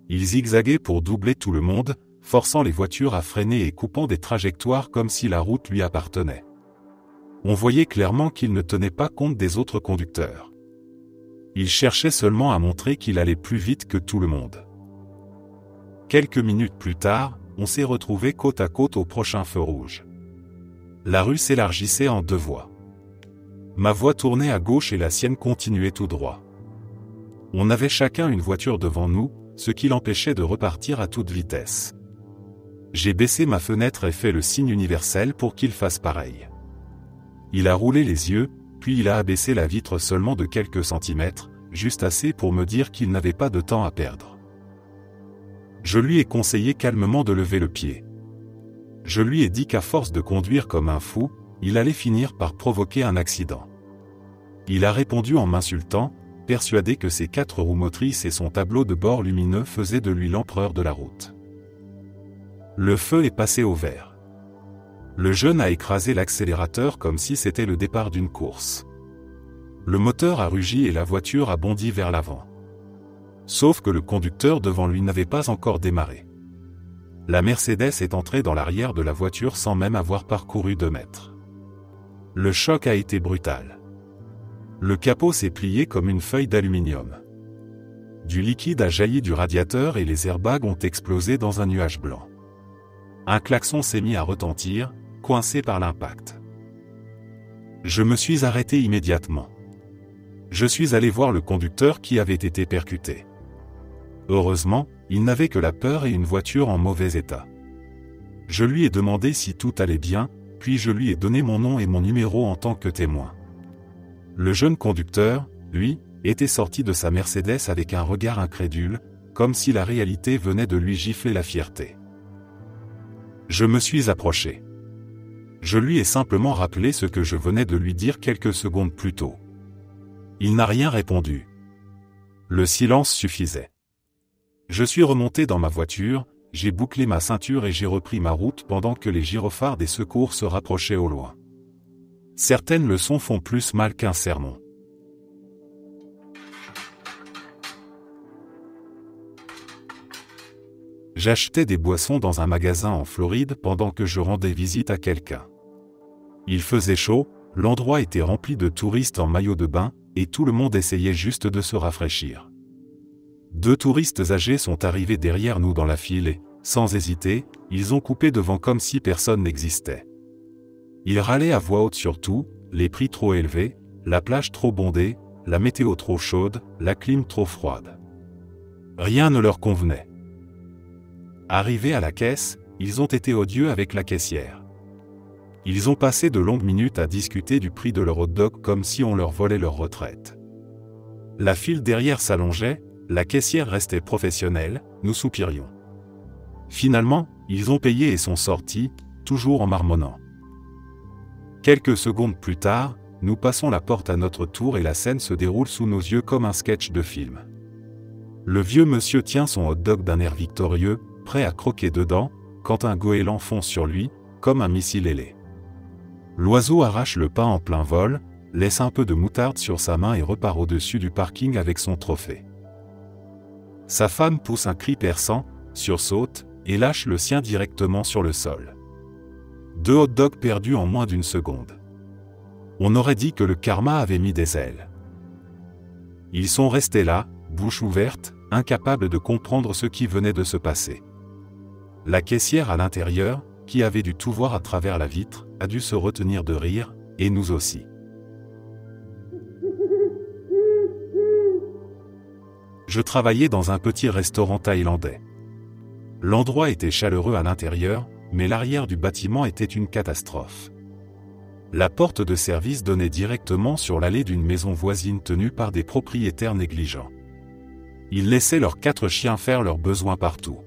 Il zigzaguait pour doubler tout le monde, forçant les voitures à freiner et coupant des trajectoires comme si la route lui appartenait. On voyait clairement qu'il ne tenait pas compte des autres conducteurs. Il cherchait seulement à montrer qu'il allait plus vite que tout le monde. Quelques minutes plus tard, on s'est retrouvés côte à côte au prochain feu rouge. La rue s'élargissait en deux voies. Ma voie tournait à gauche et la sienne continuait tout droit. On avait chacun une voiture devant nous, ce qui l'empêchait de repartir à toute vitesse. J'ai baissé ma fenêtre et fait le signe universel pour qu'il fasse pareil. Il a roulé les yeux, puis il a abaissé la vitre seulement de quelques centimètres, juste assez pour me dire qu'il n'avait pas de temps à perdre. Je lui ai conseillé calmement de lever le pied. Je lui ai dit qu'à force de conduire comme un fou, il allait finir par provoquer un accident. Il a répondu en m'insultant, persuadé que ses 4 roues motrices et son tableau de bord lumineux faisaient de lui l'empereur de la route. Le feu est passé au vert. Le jeune a écrasé l'accélérateur comme si c'était le départ d'une course. Le moteur a rugi et la voiture a bondi vers l'avant. Sauf que le conducteur devant lui n'avait pas encore démarré. La Mercedes est entrée dans l'arrière de la voiture sans même avoir parcouru 2 mètres. Le choc a été brutal. Le capot s'est plié comme une feuille d'aluminium. Du liquide a jailli du radiateur et les airbags ont explosé dans un nuage blanc. Un klaxon s'est mis à retentir, coincé par l'impact. Je me suis arrêté immédiatement. Je suis allé voir le conducteur qui avait été percuté. Heureusement, il n'avait que la peur et une voiture en mauvais état. Je lui ai demandé si tout allait bien, puis je lui ai donné mon nom et mon numéro en tant que témoin. Le jeune conducteur, lui, était sorti de sa Mercedes avec un regard incrédule, comme si la réalité venait de lui gifler la fierté. Je me suis approché. Je lui ai simplement rappelé ce que je venais de lui dire quelques secondes plus tôt. Il n'a rien répondu. Le silence suffisait. Je suis remonté dans ma voiture, j'ai bouclé ma ceinture et j'ai repris ma route pendant que les gyrophares des secours se rapprochaient au loin. Certaines leçons font plus mal qu'un sermon. J'achetais des boissons dans un magasin en Floride pendant que je rendais visite à quelqu'un. Il faisait chaud, l'endroit était rempli de touristes en maillot de bain, et tout le monde essayait juste de se rafraîchir. 2 touristes âgés sont arrivés derrière nous dans la file et, sans hésiter, ils ont coupé devant comme si personne n'existait. Ils râlaient à voix haute sur tout, les prix trop élevés, la plage trop bondée, la météo trop chaude, la clim trop froide. Rien ne leur convenait. Arrivés à la caisse, ils ont été odieux avec la caissière. Ils ont passé de longues minutes à discuter du prix de leur hot-dog comme si on leur volait leur retraite. La file derrière s'allongeait, la caissière restait professionnelle, nous soupirions. Finalement, ils ont payé et sont sortis, toujours en marmonnant. Quelques secondes plus tard, nous passons la porte à notre tour et la scène se déroule sous nos yeux comme un sketch de film. Le vieux monsieur tient son hot-dog d'un air victorieux, prêt à croquer dedans, quand un goéland fonce sur lui, comme un missile ailé. L'oiseau arrache le pain en plein vol, laisse un peu de moutarde sur sa main et repart au-dessus du parking avec son trophée. Sa femme pousse un cri perçant, sursaute, et lâche le sien directement sur le sol. 2 hot-dogs perdus en moins d'1 seconde. On aurait dit que le karma avait mis des ailes. Ils sont restés là, bouche ouverte, incapables de comprendre ce qui venait de se passer. La caissière à l'intérieur, qui avait dû tout voir à travers la vitre, a dû se retenir de rire, et nous aussi. Je travaillais dans un petit restaurant thaïlandais. L'endroit était chaleureux à l'intérieur, mais l'arrière du bâtiment était une catastrophe. La porte de service donnait directement sur l'allée d'une maison voisine tenue par des propriétaires négligents. Ils laissaient leurs 4 chiens faire leurs besoins partout.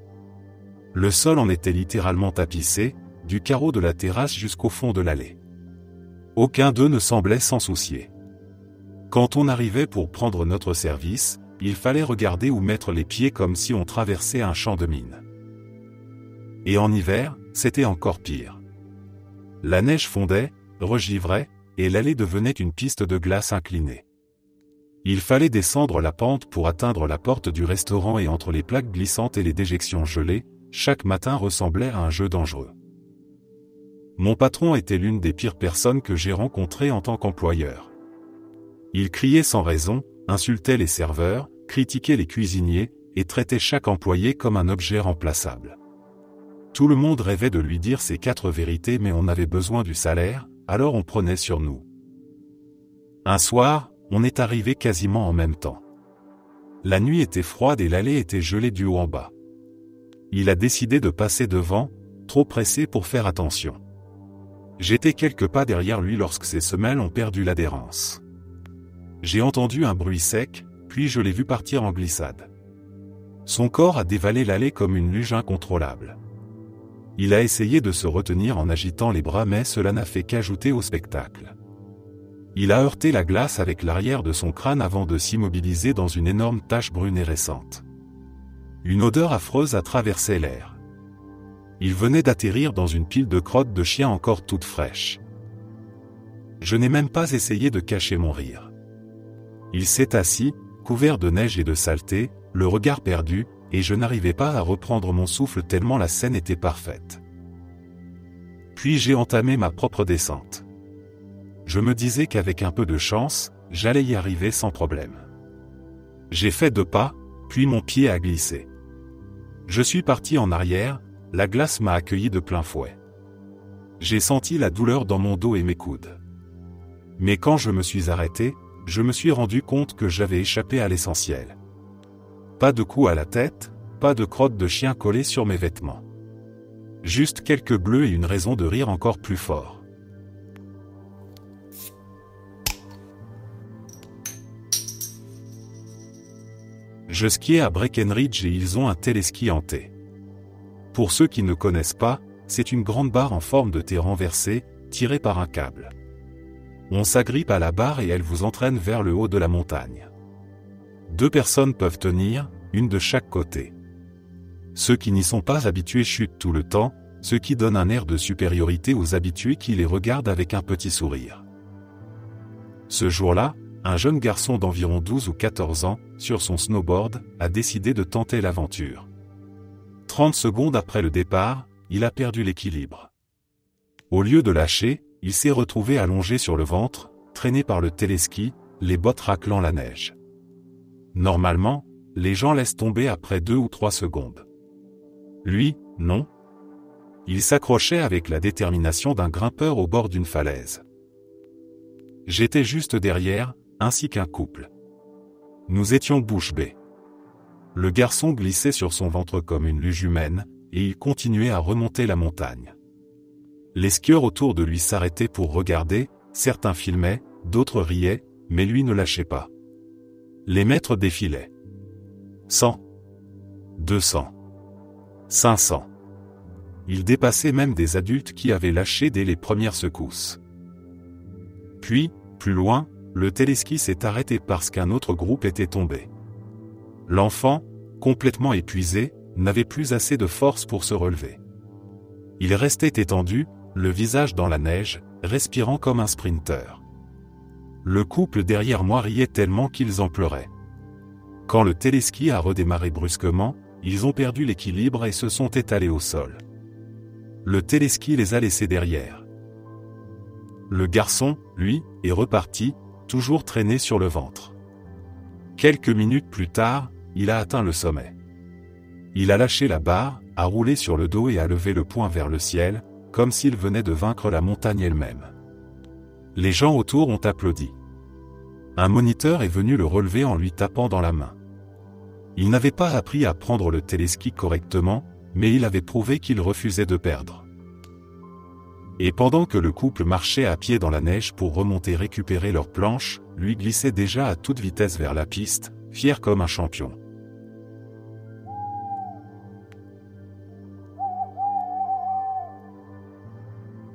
Le sol en était littéralement tapissé, du carreau de la terrasse jusqu'au fond de l'allée. Aucun d'eux ne semblait s'en soucier. Quand on arrivait pour prendre notre service, il fallait regarder où mettre les pieds comme si on traversait un champ de mines. Et en hiver, c'était encore pire. La neige fondait, regivrait, et l'allée devenait une piste de glace inclinée. Il fallait descendre la pente pour atteindre la porte du restaurant et entre les plaques glissantes et les déjections gelées, chaque matin ressemblait à un jeu dangereux. Mon patron était l'une des pires personnes que j'ai rencontrées en tant qu'employeur. Il criait sans raison, insultait les serveurs, critiquait les cuisiniers, et traitait chaque employé comme un objet remplaçable. Tout le monde rêvait de lui dire ses 4 vérités mais on avait besoin du salaire, alors on prenait sur nous. Un soir, on est arrivé quasiment en même temps. La nuit était froide et l'allée était gelée du haut en bas. Il a décidé de passer devant, trop pressé pour faire attention. J'étais quelques pas derrière lui lorsque ses semelles ont perdu l'adhérence. J'ai entendu un bruit sec, puis je l'ai vu partir en glissade. Son corps a dévalé l'allée comme une luge incontrôlable. Il a essayé de se retenir en agitant les bras mais cela n'a fait qu'ajouter au spectacle. Il a heurté la glace avec l'arrière de son crâne avant de s'immobiliser dans une énorme tache brune et récente. Une odeur affreuse a traversé l'air. Il venait d'atterrir dans une pile de crottes de chien encore toutes fraîches. Je n'ai même pas essayé de cacher mon rire. Il s'est assis, couvert de neige et de saleté, le regard perdu, et je n'arrivais pas à reprendre mon souffle tellement la scène était parfaite. Puis j'ai entamé ma propre descente. Je me disais qu'avec un peu de chance, j'allais y arriver sans problème. J'ai fait 2 pas, puis mon pied a glissé. Je suis parti en arrière, la glace m'a accueilli de plein fouet. J'ai senti la douleur dans mon dos et mes coudes. Mais quand je me suis arrêté, je me suis rendu compte que j'avais échappé à l'essentiel. Pas de coup à la tête, pas de crottes de chien collées sur mes vêtements. Juste quelques bleus et une raison de rire encore plus fort. Je skiais à Breckenridge et ils ont un téléski en T. Pour ceux qui ne connaissent pas, c'est une grande barre en forme de T renversée, tirée par un câble. On s'agrippe à la barre et elle vous entraîne vers le haut de la montagne. 2 personnes peuvent tenir, une de chaque côté. Ceux qui n'y sont pas habitués chutent tout le temps, ce qui donne un air de supériorité aux habitués qui les regardent avec un petit sourire. Ce jour-là, un jeune garçon d'environ 12 ou 14 ans, sur son snowboard, a décidé de tenter l'aventure. 30 secondes après le départ, il a perdu l'équilibre. Au lieu de lâcher, il s'est retrouvé allongé sur le ventre, traîné par le téléski, les bottes raclant la neige. Normalement, les gens laissent tomber après 2 ou 3 secondes. Lui, non. Il s'accrochait avec la détermination d'un grimpeur au bord d'une falaise. J'étais juste derrière, ainsi qu'un couple. Nous étions bouche bée. Le garçon glissait sur son ventre comme une luge humaine, et il continuait à remonter la montagne. Les skieurs autour de lui s'arrêtaient pour regarder, certains filmaient, d'autres riaient, mais lui ne lâchait pas. Les mètres défilaient. 100, 200, 500. Il dépassait même des adultes qui avaient lâché dès les premières secousses. Puis, plus loin, le téléski s'est arrêté parce qu'un autre groupe était tombé. L'enfant, complètement épuisé, n'avait plus assez de force pour se relever. Il restait étendu, le visage dans la neige, respirant comme un sprinter. Le couple derrière moi riait tellement qu'ils en pleuraient. Quand le téléski a redémarré brusquement, ils ont perdu l'équilibre et se sont étalés au sol. Le téléski les a laissés derrière. Le garçon, lui, est reparti, toujours traîné sur le ventre. Quelques minutes plus tard, il a atteint le sommet. Il a lâché la barre, a roulé sur le dos et a levé le poing vers le ciel, comme s'il venait de vaincre la montagne elle-même. Les gens autour ont applaudi. Un moniteur est venu le relever en lui tapant dans la main. Il n'avait pas appris à prendre le téléski correctement, mais il avait prouvé qu'il refusait de perdre. Et pendant que le couple marchait à pied dans la neige pour remonter récupérer leurs planches, lui glissait déjà à toute vitesse vers la piste, fier comme un champion.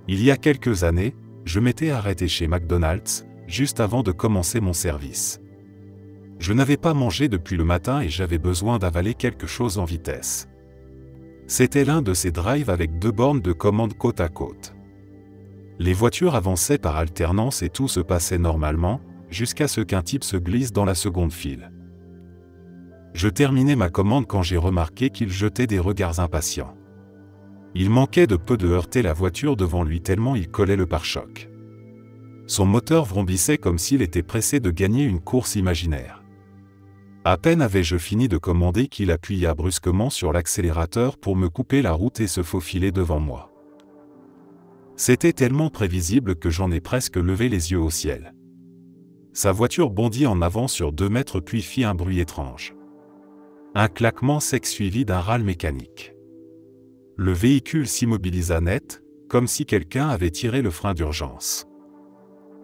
Il y a quelques années, je m'étais arrêté chez McDonald's, juste avant de commencer mon service. Je n'avais pas mangé depuis le matin et j'avais besoin d'avaler quelque chose en vitesse. C'était l'un de ces drives avec 2 bornes de commande côte à côte. Les voitures avançaient par alternance et tout se passait normalement, jusqu'à ce qu'un type se glisse dans la seconde file. Je terminais ma commande quand j'ai remarqué qu'il jetait des regards impatients. Il manquait de peu de heurter la voiture devant lui tellement il collait le pare-choc. Son moteur vrombissait comme s'il était pressé de gagner une course imaginaire. À peine avais-je fini de commander qu'il appuya brusquement sur l'accélérateur pour me couper la route et se faufiler devant moi. C'était tellement prévisible que j'en ai presque levé les yeux au ciel. Sa voiture bondit en avant sur 2 mètres puis fit un bruit étrange. Un claquement sec suivi d'un râle mécanique. Le véhicule s'immobilisa net, comme si quelqu'un avait tiré le frein d'urgence.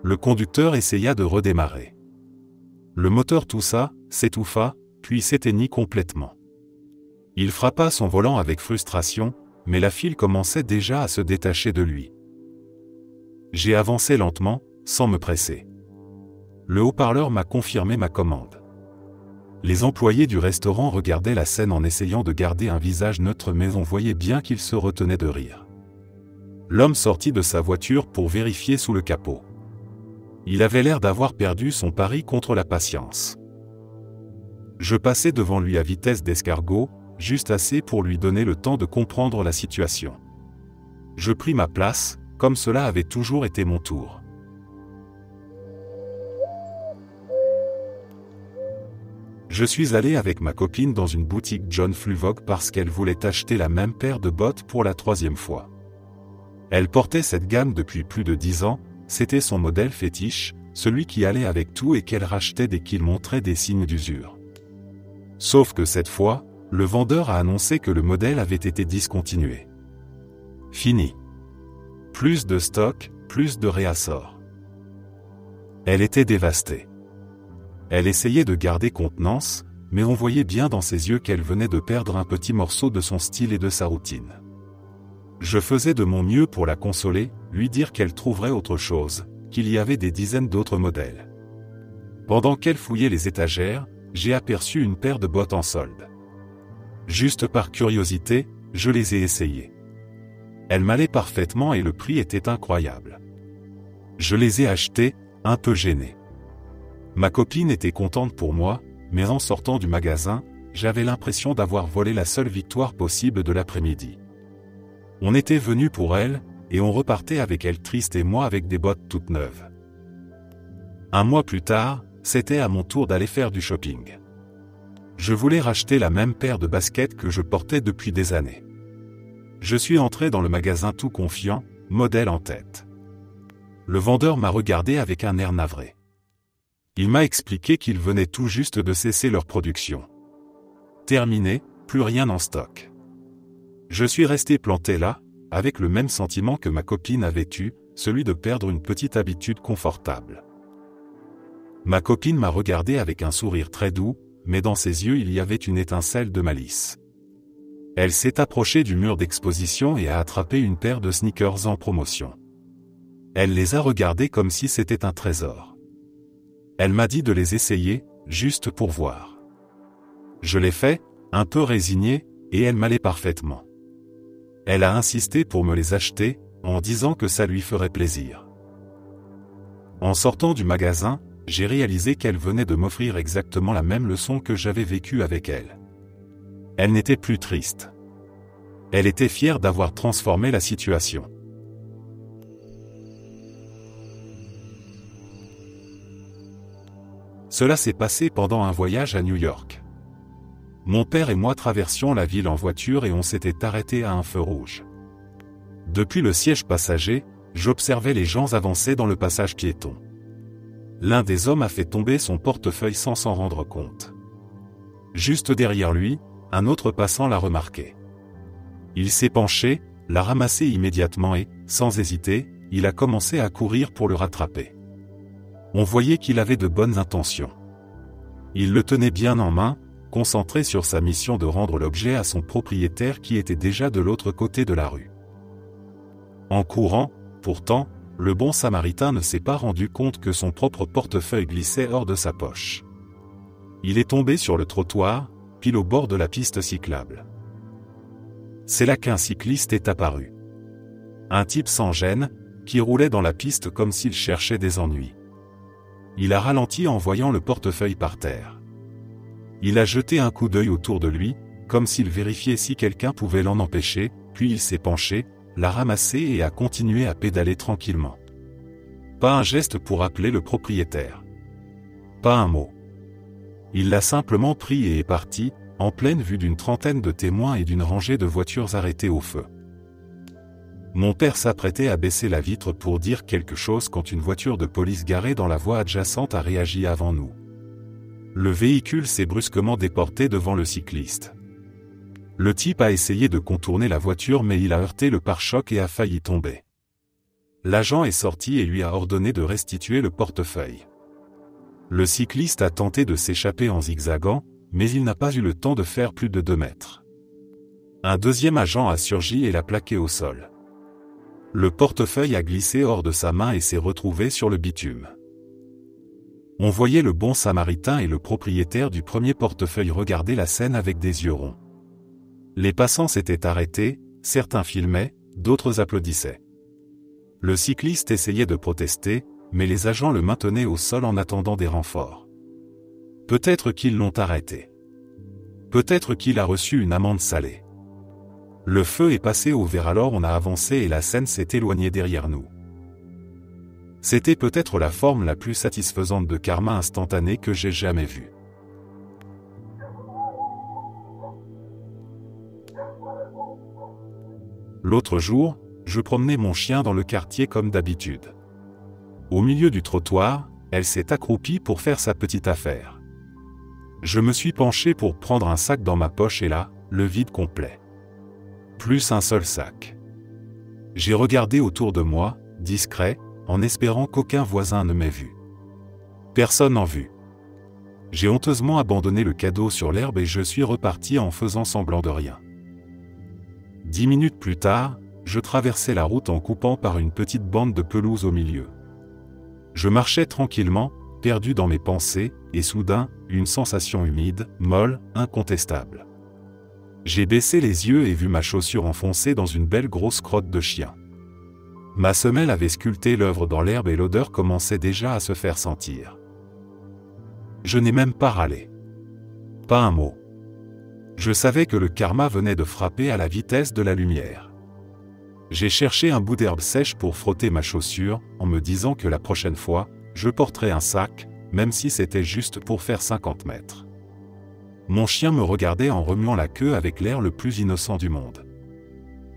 Le conducteur essaya de redémarrer. Le moteur toussa, s'étouffa, puis s'éteignit complètement. Il frappa son volant avec frustration, mais la file commençait déjà à se détacher de lui. J'ai avancé lentement, sans me presser. Le haut-parleur m'a confirmé ma commande. Les employés du restaurant regardaient la scène en essayant de garder un visage neutre mais on voyait bien qu'ils se retenaient de rire. L'homme sortit de sa voiture pour vérifier sous le capot. Il avait l'air d'avoir perdu son pari contre la patience. Je passai devant lui à vitesse d'escargot, juste assez pour lui donner le temps de comprendre la situation. Je pris ma place, comme cela avait toujours été mon tour. Je suis allé avec ma copine dans une boutique John Fluvog parce qu'elle voulait acheter la même paire de bottes pour la 3e fois. Elle portait cette gamme depuis plus de 10 ans, c'était son modèle fétiche, celui qui allait avec tout et qu'elle rachetait dès qu'il montrait des signes d'usure. Sauf que cette fois, le vendeur a annoncé que le modèle avait été discontinué. Fini. Plus de stock, plus de réassort. Elle était dévastée. Elle essayait de garder contenance, mais on voyait bien dans ses yeux qu'elle venait de perdre un petit morceau de son style et de sa routine. Je faisais de mon mieux pour la consoler, lui dire qu'elle trouverait autre chose, qu'il y avait des dizaines d'autres modèles. Pendant qu'elle fouillait les étagères, j'ai aperçu une paire de bottes en solde. Juste par curiosité, je les ai essayées. Elles m'allaient parfaitement et le prix était incroyable. Je les ai achetées, un peu gêné. Ma copine était contente pour moi, mais en sortant du magasin, j'avais l'impression d'avoir volé la seule victoire possible de l'après-midi. On était venu pour elle, et on repartait avec elle triste et moi avec des bottes toutes neuves. Un mois plus tard, c'était à mon tour d'aller faire du shopping. Je voulais racheter la même paire de baskets que je portais depuis des années. Je suis entré dans le magasin tout confiant, modèle en tête. Le vendeur m'a regardé avec un air navré. Il m'a expliqué qu'ils venaient tout juste de cesser leur production. Terminé, plus rien en stock. Je suis resté planté là, avec le même sentiment que ma copine avait eu, celui de perdre une petite habitude confortable. Ma copine m'a regardé avec un sourire très doux, mais dans ses yeux il y avait une étincelle de malice. Elle s'est approchée du mur d'exposition et a attrapé une paire de sneakers en promotion. Elle les a regardés comme si c'était un trésor. Elle m'a dit de les essayer, juste pour voir. Je l'ai fait, un peu résigné, et elles m'allaient parfaitement. Elle a insisté pour me les acheter, en disant que ça lui ferait plaisir. En sortant du magasin, j'ai réalisé qu'elle venait de m'offrir exactement la même leçon que j'avais vécue avec elle. Elle n'était plus triste. Elle était fière d'avoir transformé la situation. Cela s'est passé pendant un voyage à New York. Mon père et moi traversions la ville en voiture et on s'était arrêté à un feu rouge. Depuis le siège passager, j'observais les gens avancer dans le passage piéton. L'un des hommes a fait tomber son portefeuille sans s'en rendre compte. Juste derrière lui, un autre passant l'a remarqué. Il s'est penché, l'a ramassé immédiatement et, sans hésiter, il a commencé à courir pour le rattraper. On voyait qu'il avait de bonnes intentions. Il le tenait bien en main, concentré sur sa mission de rendre l'objet à son propriétaire qui était déjà de l'autre côté de la rue. En courant, pourtant, le bon samaritain ne s'est pas rendu compte que son propre portefeuille glissait hors de sa poche. Il est tombé sur le trottoir, pile au bord de la piste cyclable. C'est là qu'un cycliste est apparu. Un type sans gêne, qui roulait dans la piste comme s'il cherchait des ennuis. Il a ralenti en voyant le portefeuille par terre. Il a jeté un coup d'œil autour de lui, comme s'il vérifiait si quelqu'un pouvait l'en empêcher, puis il s'est penché, l'a ramassé et a continué à pédaler tranquillement. Pas un geste pour appeler le propriétaire. Pas un mot. Il l'a simplement pris et est parti, en pleine vue d'une trentaine de témoins et d'une rangée de voitures arrêtées au feu. Mon père s'apprêtait à baisser la vitre pour dire quelque chose quand une voiture de police garée dans la voie adjacente a réagi avant nous. Le véhicule s'est brusquement déporté devant le cycliste. Le type a essayé de contourner la voiture mais il a heurté le pare-choc et a failli tomber. L'agent est sorti et lui a ordonné de restituer le portefeuille. Le cycliste a tenté de s'échapper en zigzagant, mais il n'a pas eu le temps de faire plus de 2 mètres. Un deuxième agent a surgi et l'a plaqué au sol. Le portefeuille a glissé hors de sa main et s'est retrouvé sur le bitume. On voyait le bon samaritain et le propriétaire du premier portefeuille regarder la scène avec des yeux ronds. Les passants s'étaient arrêtés, certains filmaient, d'autres applaudissaient. Le cycliste essayait de protester, mais les agents le maintenaient au sol en attendant des renforts. Peut-être qu'ils l'ont arrêté. Peut-être qu'il a reçu une amende salée. Le feu est passé au vert alors on a avancé et la scène s'est éloignée derrière nous. C'était peut-être la forme la plus satisfaisante de karma instantané que j'ai jamais vue. L'autre jour, je promenais mon chien dans le quartier comme d'habitude. Au milieu du trottoir, elle s'est accroupie pour faire sa petite affaire. Je me suis penché pour prendre un sac dans ma poche et là, le vide complet. Plus un seul sac. J'ai regardé autour de moi, discret, en espérant qu'aucun voisin ne m'ait vu. Personne n'en vue. J'ai honteusement abandonné le cadeau sur l'herbe et je suis reparti en faisant semblant de rien. 10 minutes plus tard, je traversais la route en coupant par une petite bande de pelouse au milieu. Je marchais tranquillement, perdu dans mes pensées, et soudain, une sensation humide, molle, incontestable. J'ai baissé les yeux et vu ma chaussure enfoncée dans une belle grosse crotte de chien. Ma semelle avait sculpté l'œuvre dans l'herbe et l'odeur commençait déjà à se faire sentir. Je n'ai même pas râlé. Pas un mot. Je savais que le karma venait de frapper à la vitesse de la lumière. J'ai cherché un bout d'herbe sèche pour frotter ma chaussure, en me disant que la prochaine fois, je porterais un sac, même si c'était juste pour faire 50 mètres. Mon chien me regardait en remuant la queue avec l'air le plus innocent du monde.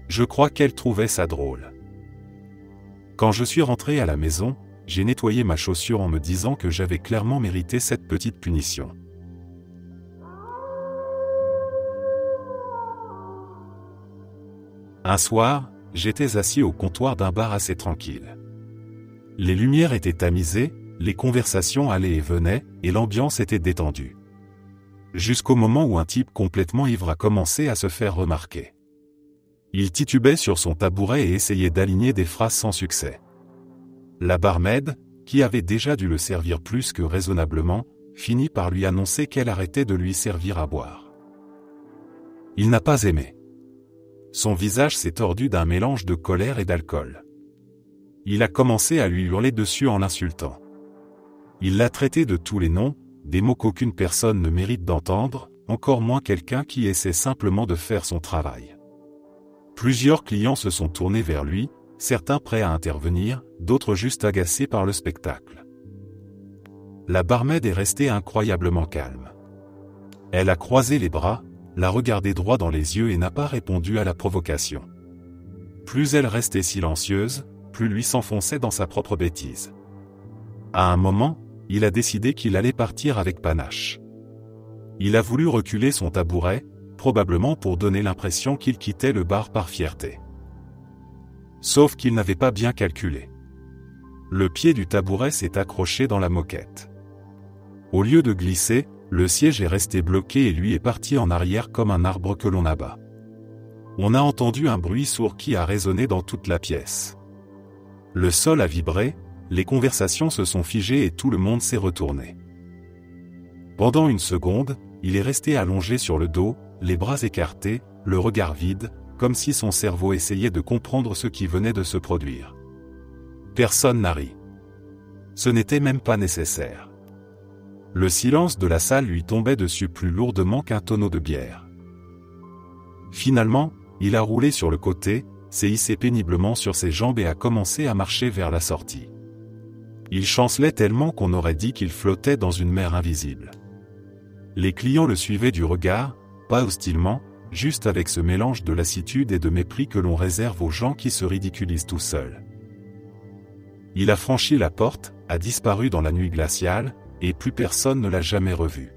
Je crois qu'elle trouvait ça drôle. Quand je suis rentré à la maison, j'ai nettoyé ma chaussure en me disant que j'avais clairement mérité cette petite punition. Un soir, j'étais assis au comptoir d'un bar assez tranquille. Les lumières étaient tamisées, les conversations allaient et venaient, et l'ambiance était détendue. Jusqu'au moment où un type complètement ivre a commencé à se faire remarquer. Il titubait sur son tabouret et essayait d'aligner des phrases sans succès. La barmaid, qui avait déjà dû le servir plus que raisonnablement, finit par lui annoncer qu'elle arrêtait de lui servir à boire. Il n'a pas aimé. Son visage s'est tordu d'un mélange de colère et d'alcool. Il a commencé à lui hurler dessus en l'insultant. Il l'a traité de tous les noms, des mots qu'aucune personne ne mérite d'entendre, encore moins quelqu'un qui essaie simplement de faire son travail. Plusieurs clients se sont tournés vers lui, certains prêts à intervenir, d'autres juste agacés par le spectacle. La barmaid est restée incroyablement calme. Elle a croisé les bras, l'a regardé droit dans les yeux et n'a pas répondu à la provocation. Plus elle restait silencieuse, plus lui s'enfonçait dans sa propre bêtise. À un moment, il a décidé qu'il allait partir avec panache. Il a voulu reculer son tabouret, probablement pour donner l'impression qu'il quittait le bar par fierté. Sauf qu'il n'avait pas bien calculé. Le pied du tabouret s'est accroché dans la moquette. Au lieu de glisser, le siège est resté bloqué et lui est parti en arrière comme un arbre que l'on abat. On a entendu un bruit sourd qui a résonné dans toute la pièce. Le sol a vibré, les conversations se sont figées et tout le monde s'est retourné. Pendant une seconde, il est resté allongé sur le dos, les bras écartés, le regard vide, comme si son cerveau essayait de comprendre ce qui venait de se produire. Personne n'a ri. Ce n'était même pas nécessaire. Le silence de la salle lui tombait dessus plus lourdement qu'un tonneau de bière. Finalement, il a roulé sur le côté, s'est hissé péniblement sur ses jambes et a commencé à marcher vers la sortie. Il chancelait tellement qu'on aurait dit qu'il flottait dans une mer invisible. Les clients le suivaient du regard, pas hostilement, juste avec ce mélange de lassitude et de mépris que l'on réserve aux gens qui se ridiculisent tout seuls. Il a franchi la porte, a disparu dans la nuit glaciale, et plus personne ne l'a jamais revu.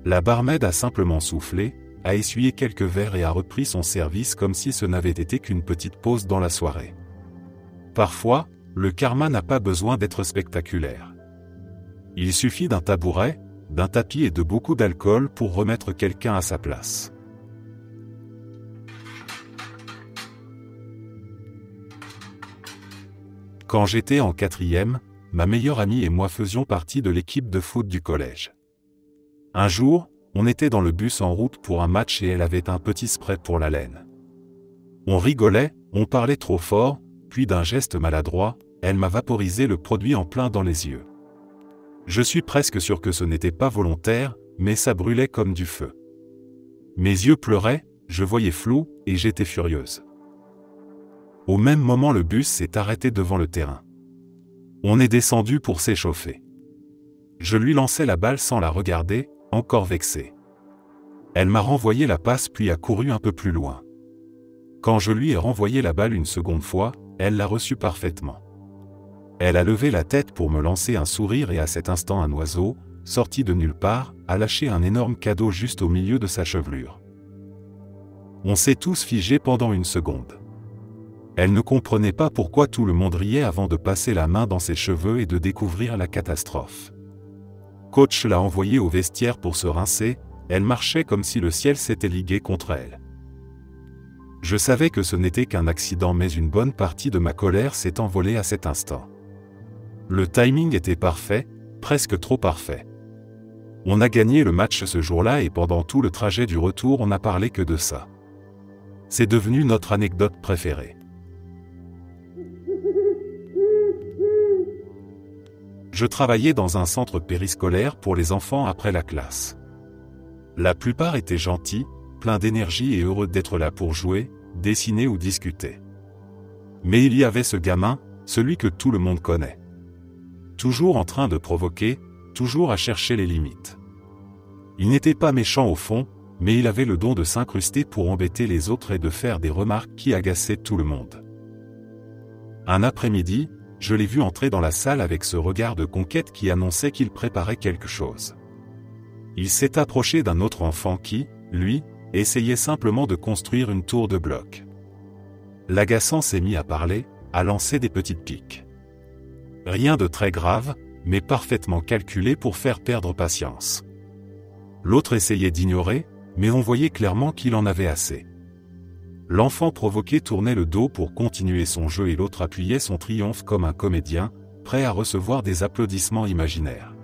La barmaid a simplement soufflé, a essuyé quelques verres et a repris son service comme si ce n'avait été qu'une petite pause dans la soirée. Parfois, le karma n'a pas besoin d'être spectaculaire. Il suffit d'un tabouret, d'un tapis et de beaucoup d'alcool pour remettre quelqu'un à sa place. Quand j'étais en 4e, ma meilleure amie et moi faisions partie de l'équipe de foot du collège. Un jour, on était dans le bus en route pour un match et elle avait un petit spray pour la laine. On rigolait, on parlait trop fort, puis d'un geste maladroit, elle m'a vaporisé le produit en plein dans les yeux. Je suis presque sûr que ce n'était pas volontaire, mais ça brûlait comme du feu. Mes yeux pleuraient, je voyais flou, et j'étais furieuse. Au même moment le bus s'est arrêté devant le terrain. On est descendu pour s'échauffer. Je lui lançai la balle sans la regarder, encore vexée. Elle m'a renvoyé la passe puis a couru un peu plus loin. Quand je lui ai renvoyé la balle une seconde fois, elle l'a reçue parfaitement. Elle a levé la tête pour me lancer un sourire et à cet instant un oiseau, sorti de nulle part, a lâché un énorme cadeau juste au milieu de sa chevelure. On s'est tous figés pendant une seconde. Elle ne comprenait pas pourquoi tout le monde riait avant de passer la main dans ses cheveux et de découvrir la catastrophe. Coach l'a envoyée au vestiaire pour se rincer, elle marchait comme si le ciel s'était ligué contre elle. Je savais que ce n'était qu'un accident mais une bonne partie de ma colère s'est envolée à cet instant. Le timing était parfait, presque trop parfait. On a gagné le match ce jour-là et pendant tout le trajet du retour on n'a parlé que de ça. C'est devenu notre anecdote préférée. Je travaillais dans un centre périscolaire pour les enfants après la classe. La plupart étaient gentils, pleins d'énergie et heureux d'être là pour jouer, dessiner ou discuter. Mais il y avait ce gamin, celui que tout le monde connaît. Toujours en train de provoquer, toujours à chercher les limites. Il n'était pas méchant au fond, mais il avait le don de s'incruster pour embêter les autres et de faire des remarques qui agaçaient tout le monde. Un après-midi, je l'ai vu entrer dans la salle avec ce regard de conquête qui annonçait qu'il préparait quelque chose. Il s'est approché d'un autre enfant qui, lui, essayait simplement de construire une tour de blocs. L'agaçant s'est mis à parler, à lancer des petites piques. Rien de très grave, mais parfaitement calculé pour faire perdre patience. L'autre essayait d'ignorer, mais on voyait clairement qu'il en avait assez. L'enfant provoqué tournait le dos pour continuer son jeu et l'autre appuyait son triomphe comme un comédien, prêt à recevoir des applaudissements imaginaires.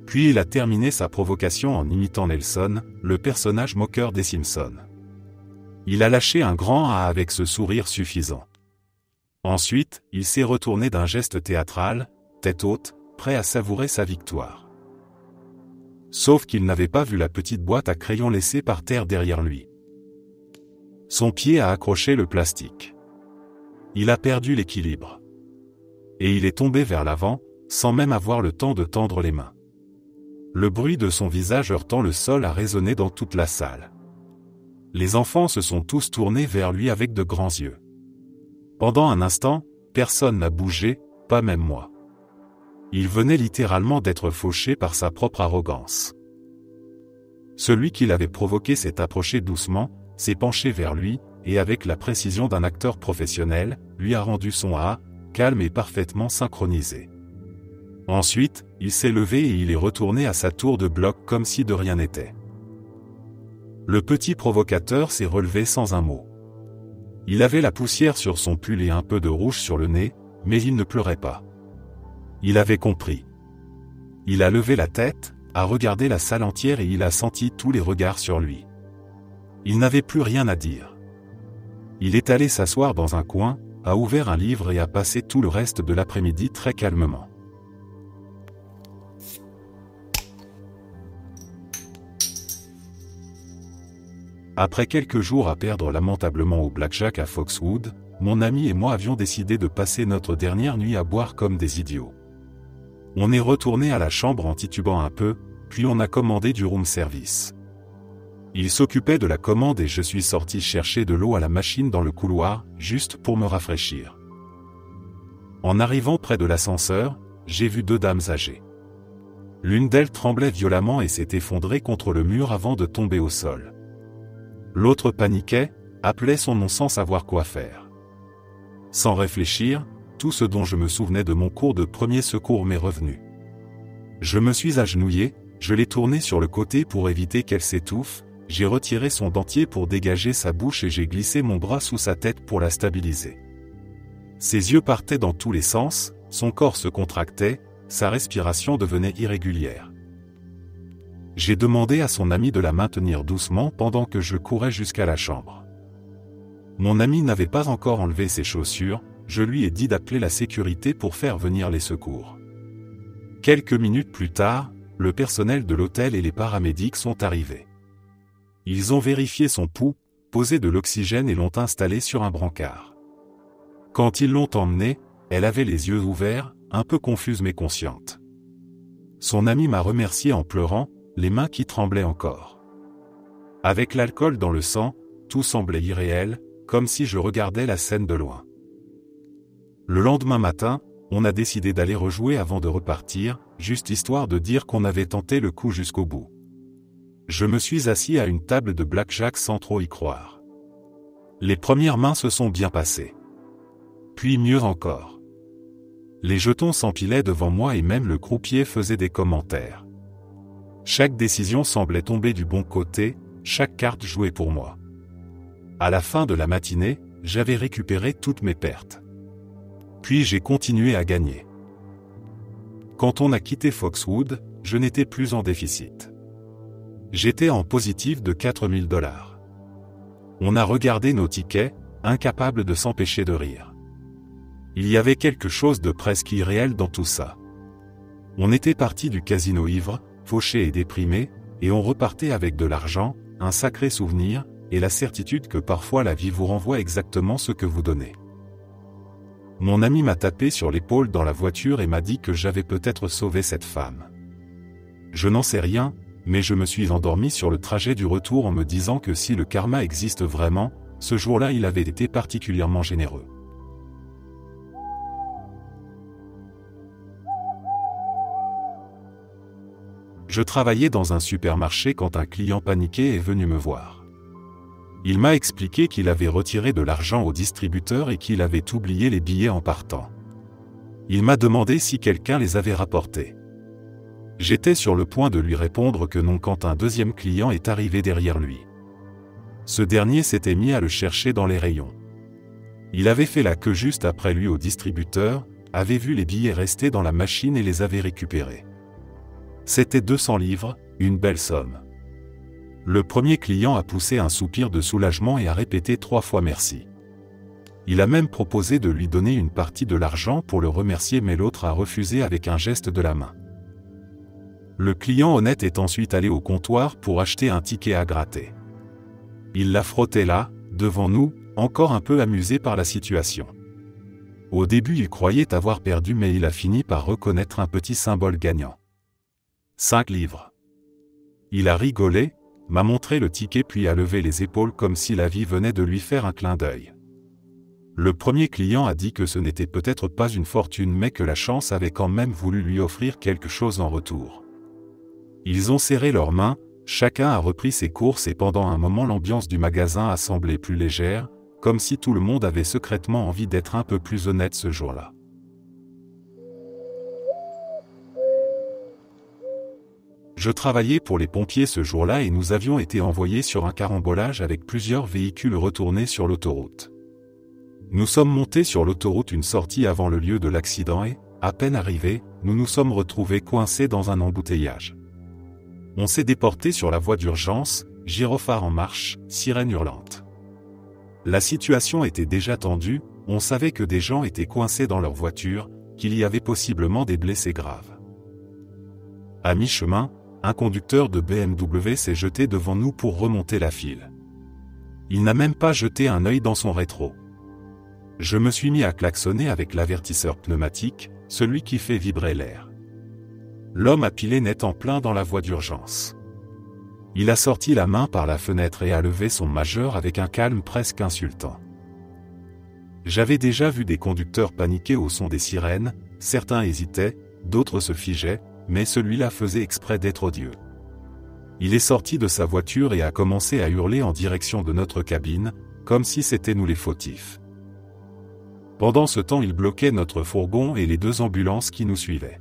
Puis il a terminé sa provocation en imitant Nelson, le personnage moqueur des Simpsons. Il a lâché un grand « ah » avec ce sourire suffisant. Ensuite, il s'est retourné d'un geste théâtral, tête haute, prêt à savourer sa victoire. Sauf qu'il n'avait pas vu la petite boîte à crayons laissée par terre derrière lui. Son pied a accroché le plastique. Il a perdu l'équilibre. Et il est tombé vers l'avant, sans même avoir le temps de tendre les mains. Le bruit de son visage heurtant le sol a résonné dans toute la salle. Les enfants se sont tous tournés vers lui avec de grands yeux. Pendant un instant, personne n'a bougé, pas même moi. Il venait littéralement d'être fauché par sa propre arrogance. Celui qui l'avait provoqué s'est approché doucement, s'est penché vers lui, et avec la précision d'un acteur professionnel, lui a rendu son A, calme et parfaitement synchronisé. Ensuite, il s'est levé et il est retourné à sa tour de bloc comme si de rien n'était. Le petit provocateur s'est relevé sans un mot. Il avait la poussière sur son pull et un peu de rouge sur le nez, mais il ne pleurait pas. Il avait compris. Il a levé la tête, a regardé la salle entière et il a senti tous les regards sur lui. Il n'avait plus rien à dire. Il est allé s'asseoir dans un coin, a ouvert un livre et a passé tout le reste de l'après-midi très calmement. Après quelques jours à perdre lamentablement au blackjack à Foxwood, mon ami et moi avions décidé de passer notre dernière nuit à boire comme des idiots. On est retourné à la chambre en titubant un peu, puis on a commandé du room service. Il s'occupait de la commande et je suis sorti chercher de l'eau à la machine dans le couloir, juste pour me rafraîchir. En arrivant près de l'ascenseur, j'ai vu 2 dames âgées. L'une d'elles tremblait violemment et s'est effondrée contre le mur avant de tomber au sol. L'autre paniquait, appelait son nom sans savoir quoi faire. Sans réfléchir, tout ce dont je me souvenais de mon cours de premier secours m'est revenu. Je me suis agenouillé, je l'ai tournée sur le côté pour éviter qu'elle s'étouffe, j'ai retiré son dentier pour dégager sa bouche et j'ai glissé mon bras sous sa tête pour la stabiliser. Ses yeux partaient dans tous les sens, son corps se contractait, sa respiration devenait irrégulière. J'ai demandé à son ami de la maintenir doucement pendant que je courais jusqu'à la chambre. Mon ami n'avait pas encore enlevé ses chaussures, je lui ai dit d'appeler la sécurité pour faire venir les secours. Quelques minutes plus tard, le personnel de l'hôtel et les paramédics sont arrivés. Ils ont vérifié son pouls, posé de l'oxygène et l'ont installé sur un brancard. Quand ils l'ont emmenée, elle avait les yeux ouverts, un peu confuse mais consciente. Son ami m'a remercié en pleurant, les mains qui tremblaient encore. Avec l'alcool dans le sang, tout semblait irréel, comme si je regardais la scène de loin. Le lendemain matin, on a décidé d'aller rejouer avant de repartir, juste histoire de dire qu'on avait tenté le coup jusqu'au bout. Je me suis assis à une table de blackjack sans trop y croire. Les premières mains se sont bien passées. Puis mieux encore. Les jetons s'empilaient devant moi et même le croupier faisait des commentaires. Chaque décision semblait tomber du bon côté, chaque carte jouée pour moi. À la fin de la matinée, j'avais récupéré toutes mes pertes. Puis j'ai continué à gagner. Quand on a quitté Foxwood, je n'étais plus en déficit. J'étais en positif de 4 000 $. On a regardé nos tickets, incapables de s'empêcher de rire. Il y avait quelque chose de presque irréel dans tout ça. On était parti du casino ivre, fauché et déprimé, et on repartait avec de l'argent, un sacré souvenir, et la certitude que parfois la vie vous renvoie exactement ce que vous donnez. Mon ami m'a tapé sur l'épaule dans la voiture et m'a dit que j'avais peut-être sauvé cette femme. Je n'en sais rien, mais je me suis endormi sur le trajet du retour en me disant que si le karma existe vraiment, ce jour-là il avait été particulièrement généreux. Je travaillais dans un supermarché quand un client paniqué est venu me voir. Il m'a expliqué qu'il avait retiré de l'argent au distributeur et qu'il avait oublié les billets en partant. Il m'a demandé si quelqu'un les avait rapportés. J'étais sur le point de lui répondre que non quand un deuxième client est arrivé derrière lui. Ce dernier s'était mis à le chercher dans les rayons. Il avait fait la queue juste après lui au distributeur, avait vu les billets rester dans la machine et les avait récupérés. C'était 200 livres, une belle somme. Le premier client a poussé un soupir de soulagement et a répété 3 fois merci. Il a même proposé de lui donner une partie de l'argent pour le remercier mais l'autre a refusé avec un geste de la main. Le client honnête est ensuite allé au comptoir pour acheter un ticket à gratter. Il l'a frotté là, devant nous, encore un peu amusé par la situation. Au début il croyait avoir perdu mais il a fini par reconnaître un petit symbole gagnant. 5 livres. Il a rigolé, m'a montré le ticket puis a levé les épaules comme si la vie venait de lui faire un clin d'œil. Le premier client a dit que ce n'était peut-être pas une fortune mais que la chance avait quand même voulu lui offrir quelque chose en retour. Ils ont serré leurs mains, Chacun a repris ses courses et pendant un moment l'ambiance du magasin a semblé plus légère, comme si tout le monde avait secrètement envie d'être un peu plus honnête ce jour-là. Je travaillais pour les pompiers ce jour-là et nous avions été envoyés sur un carambolage avec plusieurs véhicules retournés sur l'autoroute. Nous sommes montés sur l'autoroute une sortie avant le lieu de l'accident et, à peine arrivés, nous nous sommes retrouvés coincés dans un embouteillage. On s'est déporté sur la voie d'urgence, gyrophare en marche, sirène hurlante. La situation était déjà tendue, on savait que des gens étaient coincés dans leur voiture, qu'il y avait possiblement des blessés graves. À mi-chemin, un conducteur de BMW s'est jeté devant nous pour remonter la file. Il n'a même pas jeté un œil dans son rétro. Je me suis mis à klaxonner avec l'avertisseur pneumatique, celui qui fait vibrer l'air. L'homme a pilé net en plein dans la voie d'urgence. Il a sorti la main par la fenêtre et a levé son majeur avec un calme presque insultant. J'avais déjà vu des conducteurs paniquer au son des sirènes, certains hésitaient, d'autres se figeaient, mais celui-là faisait exprès d'être odieux. Il est sorti de sa voiture et a commencé à hurler en direction de notre cabine, comme si c'était nous les fautifs. Pendant ce temps, il bloquait notre fourgon et les 2 ambulances qui nous suivaient.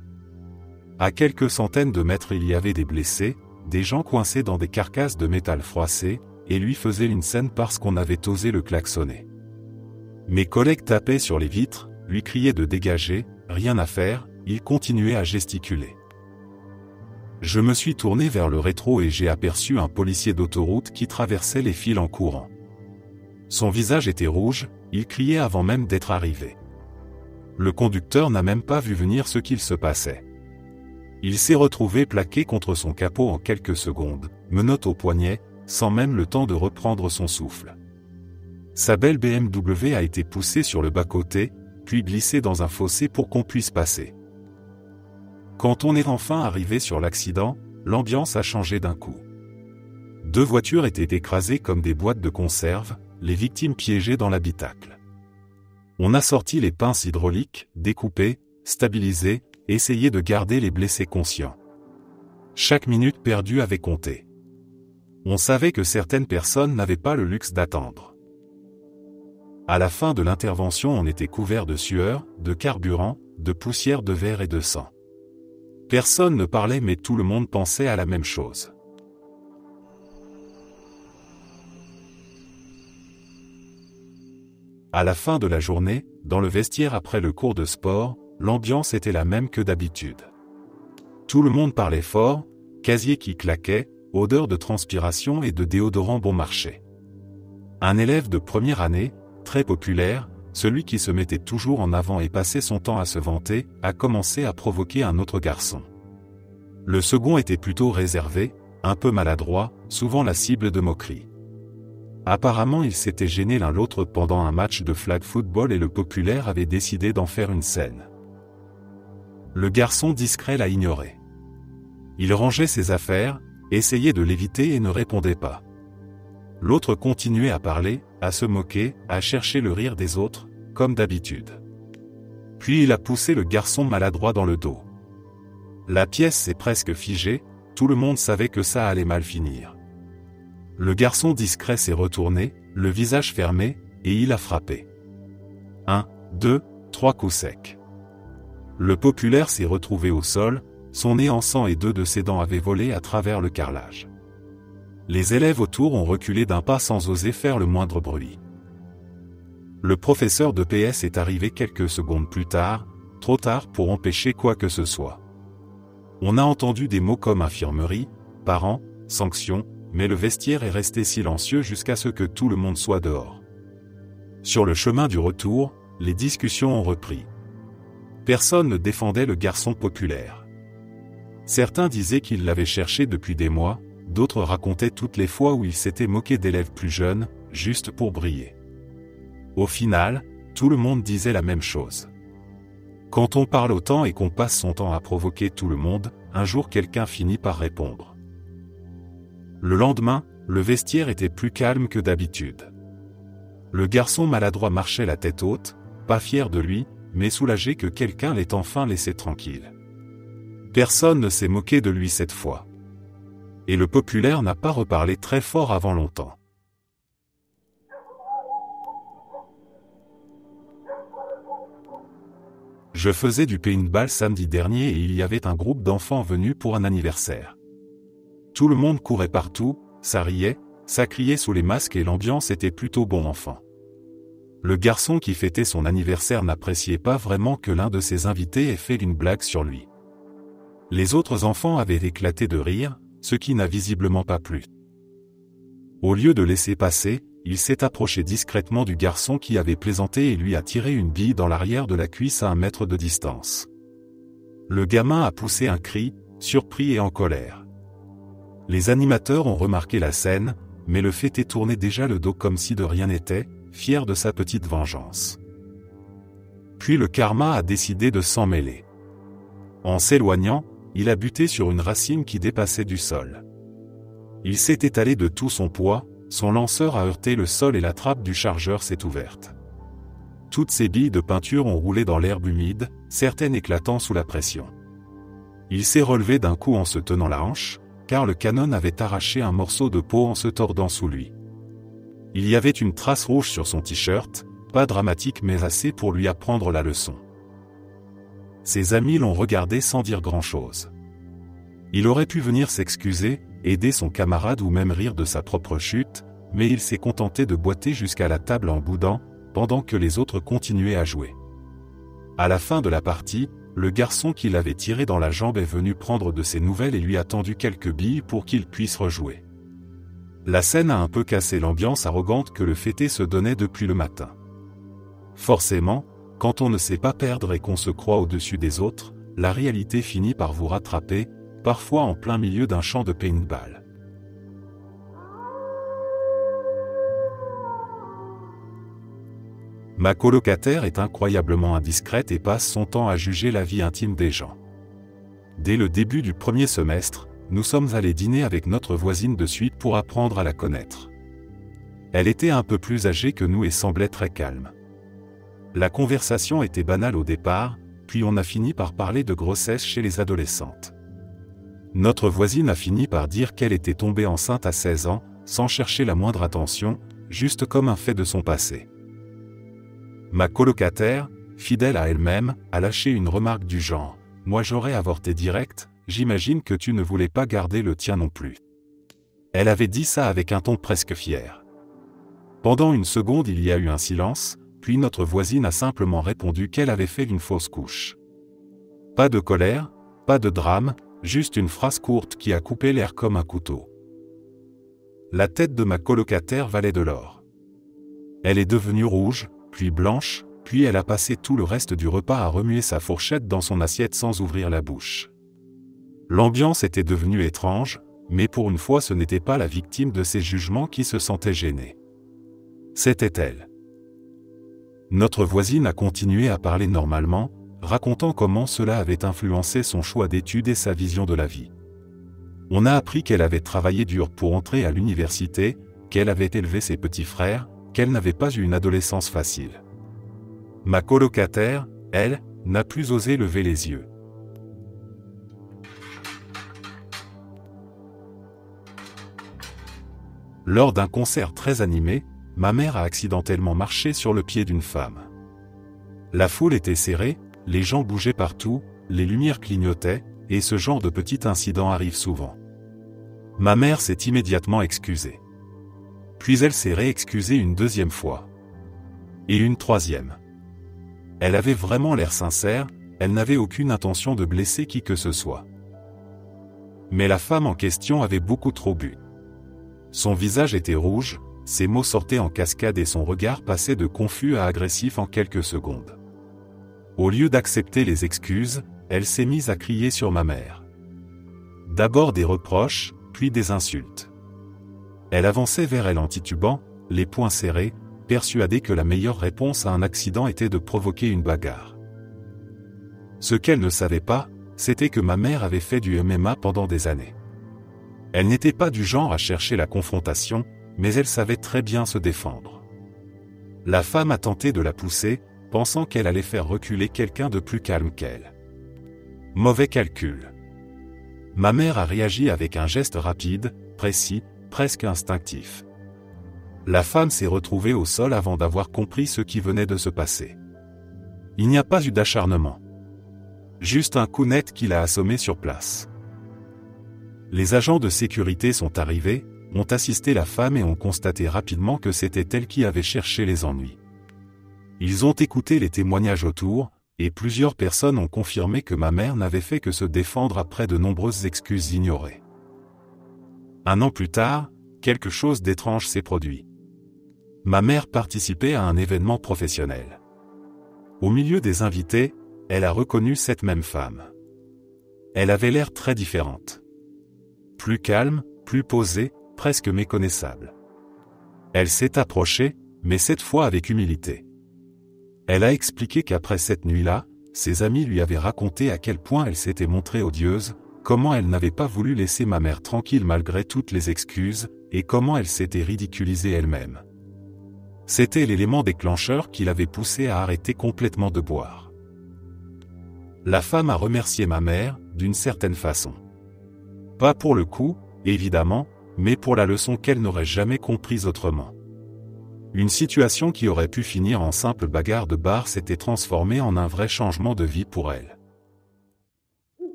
À quelques centaines de mètres, il y avait des blessés, des gens coincés dans des carcasses de métal froissé, et lui faisait une scène parce qu'on avait osé le klaxonner. Mes collègues tapaient sur les vitres, lui criaient de dégager, rien à faire, il continuait à gesticuler. Je me suis tourné vers le rétro et j'ai aperçu un policier d'autoroute qui traversait les fils en courant. Son visage était rouge, il criait avant même d'être arrivé. Le conducteur n'a même pas vu venir ce qu'il se passait. Il s'est retrouvé plaqué contre son capot en quelques secondes, menottes au poignet, sans même le temps de reprendre son souffle. Sa belle BMW a été poussée sur le bas-côté, puis glissée dans un fossé pour qu'on puisse passer. Quand on est enfin arrivé sur l'accident, l'ambiance a changé d'un coup. 2 voitures étaient écrasées comme des boîtes de conserve, les victimes piégées dans l'habitacle. On a sorti les pinces hydrauliques, découpé, stabilisé, essayé de garder les blessés conscients. Chaque minute perdue avait compté. On savait que certaines personnes n'avaient pas le luxe d'attendre. À la fin de l'intervention, on était couvert de sueur, de carburant, de poussière de verre et de sang. Personne ne parlait mais tout le monde pensait à la même chose. À la fin de la journée, dans le vestiaire après le cours de sport, l'ambiance était la même que d'habitude. Tout le monde parlait fort, casier qui claquait, odeur de transpiration et de déodorant bon marché. Un élève de première année, très populaire, celui qui se mettait toujours en avant et passait son temps à se vanter, a commencé à provoquer un autre garçon. Le second était plutôt réservé, un peu maladroit, souvent la cible de moqueries. Apparemment ils s'étaient gênés l'un l'autre pendant un match de flag football et le populaire avait décidé d'en faire une scène. Le garçon discret l'a ignoré. Il rangeait ses affaires, essayait de l'éviter et ne répondait pas. L'autre continuait à parler, à se moquer, à chercher le rire des autres, comme d'habitude. Puis il a poussé le garçon maladroit dans le dos. La pièce s'est presque figée, tout le monde savait que ça allait mal finir. Le garçon discret s'est retourné, le visage fermé, et il a frappé. 1, 2, 3 coups secs. Le populaire s'est retrouvé au sol, son nez en sang et 2 de ses dents avaient volé à travers le carrelage. Les élèves autour ont reculé d'un pas sans oser faire le moindre bruit. Le professeur de PS est arrivé quelques secondes plus tard, trop tard pour empêcher quoi que ce soit. On a entendu des mots comme infirmerie, parents, sanctions, mais le vestiaire est resté silencieux jusqu'à ce que tout le monde soit dehors. Sur le chemin du retour, les discussions ont repris. Personne ne défendait le garçon populaire. Certains disaient qu'il l'avait cherché depuis des mois, d'autres racontaient toutes les fois où il s'était moqué d'élèves plus jeunes, juste pour briller. Au final, tout le monde disait la même chose. Quand on parle autant et qu'on passe son temps à provoquer tout le monde, un jour quelqu'un finit par répondre. Le lendemain, le vestiaire était plus calme que d'habitude. Le garçon maladroit marchait la tête haute, pas fier de lui, mais soulagé que quelqu'un l'ait enfin laissé tranquille. Personne ne s'est moqué de lui cette fois. Et le populaire n'a pas reparlé très fort avant longtemps. Je faisais du paintball samedi dernier et il y avait un groupe d'enfants venus pour un anniversaire. Tout le monde courait partout, ça riait, ça criait sous les masques et l'ambiance était plutôt bon enfant. Le garçon qui fêtait son anniversaire n'appréciait pas vraiment que l'un de ses invités ait fait une blague sur lui. Les autres enfants avaient éclaté de rire, ce qui n'a visiblement pas plu. Au lieu de laisser passer, il s'est approché discrètement du garçon qui avait plaisanté et lui a tiré une bille dans l'arrière de la cuisse à 1 mètre de distance. Le gamin a poussé un cri, surpris et en colère. Les animateurs ont remarqué la scène, mais le fêté tournait déjà le dos comme si de rien n'était, fier de sa petite vengeance. Puis le karma a décidé de s'en mêler. En s'éloignant, il a buté sur une racine qui dépassait du sol. Il s'est étalé de tout son poids, son lanceur a heurté le sol et la trappe du chargeur s'est ouverte. Toutes ces billes de peinture ont roulé dans l'herbe humide, certaines éclatant sous la pression. Il s'est relevé d'un coup en se tenant la hanche, car le canon avait arraché un morceau de peau en se tordant sous lui. Il y avait une trace rouge sur son t-shirt, pas dramatique mais assez pour lui apprendre la leçon. Ses amis l'ont regardé sans dire grand-chose. Il aurait pu venir s'excuser, aider son camarade ou même rire de sa propre chute, mais il s'est contenté de boiter jusqu'à la table en boudant, pendant que les autres continuaient à jouer. À la fin de la partie, le garçon qui l'avait tiré dans la jambe est venu prendre de ses nouvelles et lui a tendu quelques billes pour qu'il puisse rejouer. La scène a un peu cassé l'ambiance arrogante que le fêté se donnait depuis le matin. Forcément, quand on ne sait pas perdre et qu'on se croit au-dessus des autres, la réalité finit par vous rattraper, parfois en plein milieu d'un champ de paintball. Ma colocataire est incroyablement indiscrète et passe son temps à juger la vie intime des gens. Dès le début du premier semestre, nous sommes allés dîner avec notre voisine de suite pour apprendre à la connaître. Elle était un peu plus âgée que nous et semblait très calme. La conversation était banale au départ, puis on a fini par parler de grossesse chez les adolescentes. Notre voisine a fini par dire qu'elle était tombée enceinte à 16 ans, sans chercher la moindre attention, juste comme un fait de son passé. Ma colocataire, fidèle à elle-même, a lâché une remarque du genre « Moi j'aurais avorté direct, j'imagine que tu ne voulais pas garder le tien non plus. » Elle avait dit ça avec un ton presque fier. Pendant une seconde il y a eu un silence, puis notre voisine a simplement répondu qu'elle avait fait une fausse couche. Pas de colère, pas de drame, juste une phrase courte qui a coupé l'air comme un couteau. La tête de ma colocataire valait de l'or. Elle est devenue rouge, puis blanche, puis elle a passé tout le reste du repas à remuer sa fourchette dans son assiette sans ouvrir la bouche. L'ambiance était devenue étrange, mais pour une fois ce n'était pas la victime de ses jugements qui se sentait gênée. C'était elle. Notre voisine a continué à parler normalement, racontant comment cela avait influencé son choix d'études et sa vision de la vie. On a appris qu'elle avait travaillé dur pour entrer à l'université, qu'elle avait élevé ses petits frères, qu'elle n'avait pas eu une adolescence facile. Ma colocataire, elle, n'a plus osé lever les yeux. Lors d'un concert très animé, ma mère a accidentellement marché sur le pied d'une femme. La foule était serrée, les gens bougeaient partout, les lumières clignotaient, et ce genre de petit incident arrive souvent. Ma mère s'est immédiatement excusée. Puis elle s'est réexcusée une deuxième fois. Et une troisième. Elle avait vraiment l'air sincère, elle n'avait aucune intention de blesser qui que ce soit. Mais la femme en question avait beaucoup trop bu. Son visage était rouge, ses mots sortaient en cascade et son regard passait de confus à agressif en quelques secondes. Au lieu d'accepter les excuses, elle s'est mise à crier sur ma mère. D'abord des reproches, puis des insultes. Elle avançait vers elle en titubant, les poings serrés, persuadée que la meilleure réponse à un accident était de provoquer une bagarre. Ce qu'elle ne savait pas, c'était que ma mère avait fait du MMA pendant des années. Elle n'était pas du genre à chercher la confrontation, mais elle savait très bien se défendre. La femme a tenté de la pousser, pensant qu'elle allait faire reculer quelqu'un de plus calme qu'elle. Mauvais calcul. Ma mère a réagi avec un geste rapide, précis, presque instinctif. La femme s'est retrouvée au sol avant d'avoir compris ce qui venait de se passer. Il n'y a pas eu d'acharnement. Juste un coup net qui l'a assommé sur place. Les agents de sécurité sont arrivés, ont assisté la femme et ont constaté rapidement que c'était elle qui avait cherché les ennuis. Ils ont écouté les témoignages autour, et plusieurs personnes ont confirmé que ma mère n'avait fait que se défendre après de nombreuses excuses ignorées. 1 an plus tard, quelque chose d'étrange s'est produit. Ma mère participait à un événement professionnel. Au milieu des invités, elle a reconnu cette même femme. Elle avait l'air très différente. Plus calme, plus posée, presque méconnaissable. Elle s'est approchée, mais cette fois avec humilité. Elle a expliqué qu'après cette nuit-là, ses amis lui avaient raconté à quel point elle s'était montrée odieuse, comment elle n'avait pas voulu laisser ma mère tranquille malgré toutes les excuses, et comment elle s'était ridiculisée elle-même. C'était l'élément déclencheur qui l'avait poussée à arrêter complètement de boire. La femme a remercié ma mère, d'une certaine façon. Pas pour le coup, évidemment, mais pour la leçon qu'elle n'aurait jamais comprise autrement. Une situation qui aurait pu finir en simple bagarre de bar s'était transformée en un vrai changement de vie pour elle.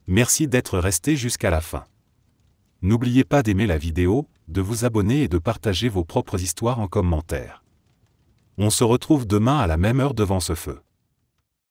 Merci d'être resté jusqu'à la fin. N'oubliez pas d'aimer la vidéo, de vous abonner et de partager vos propres histoires en commentaire. On se retrouve demain à la même heure devant ce feu.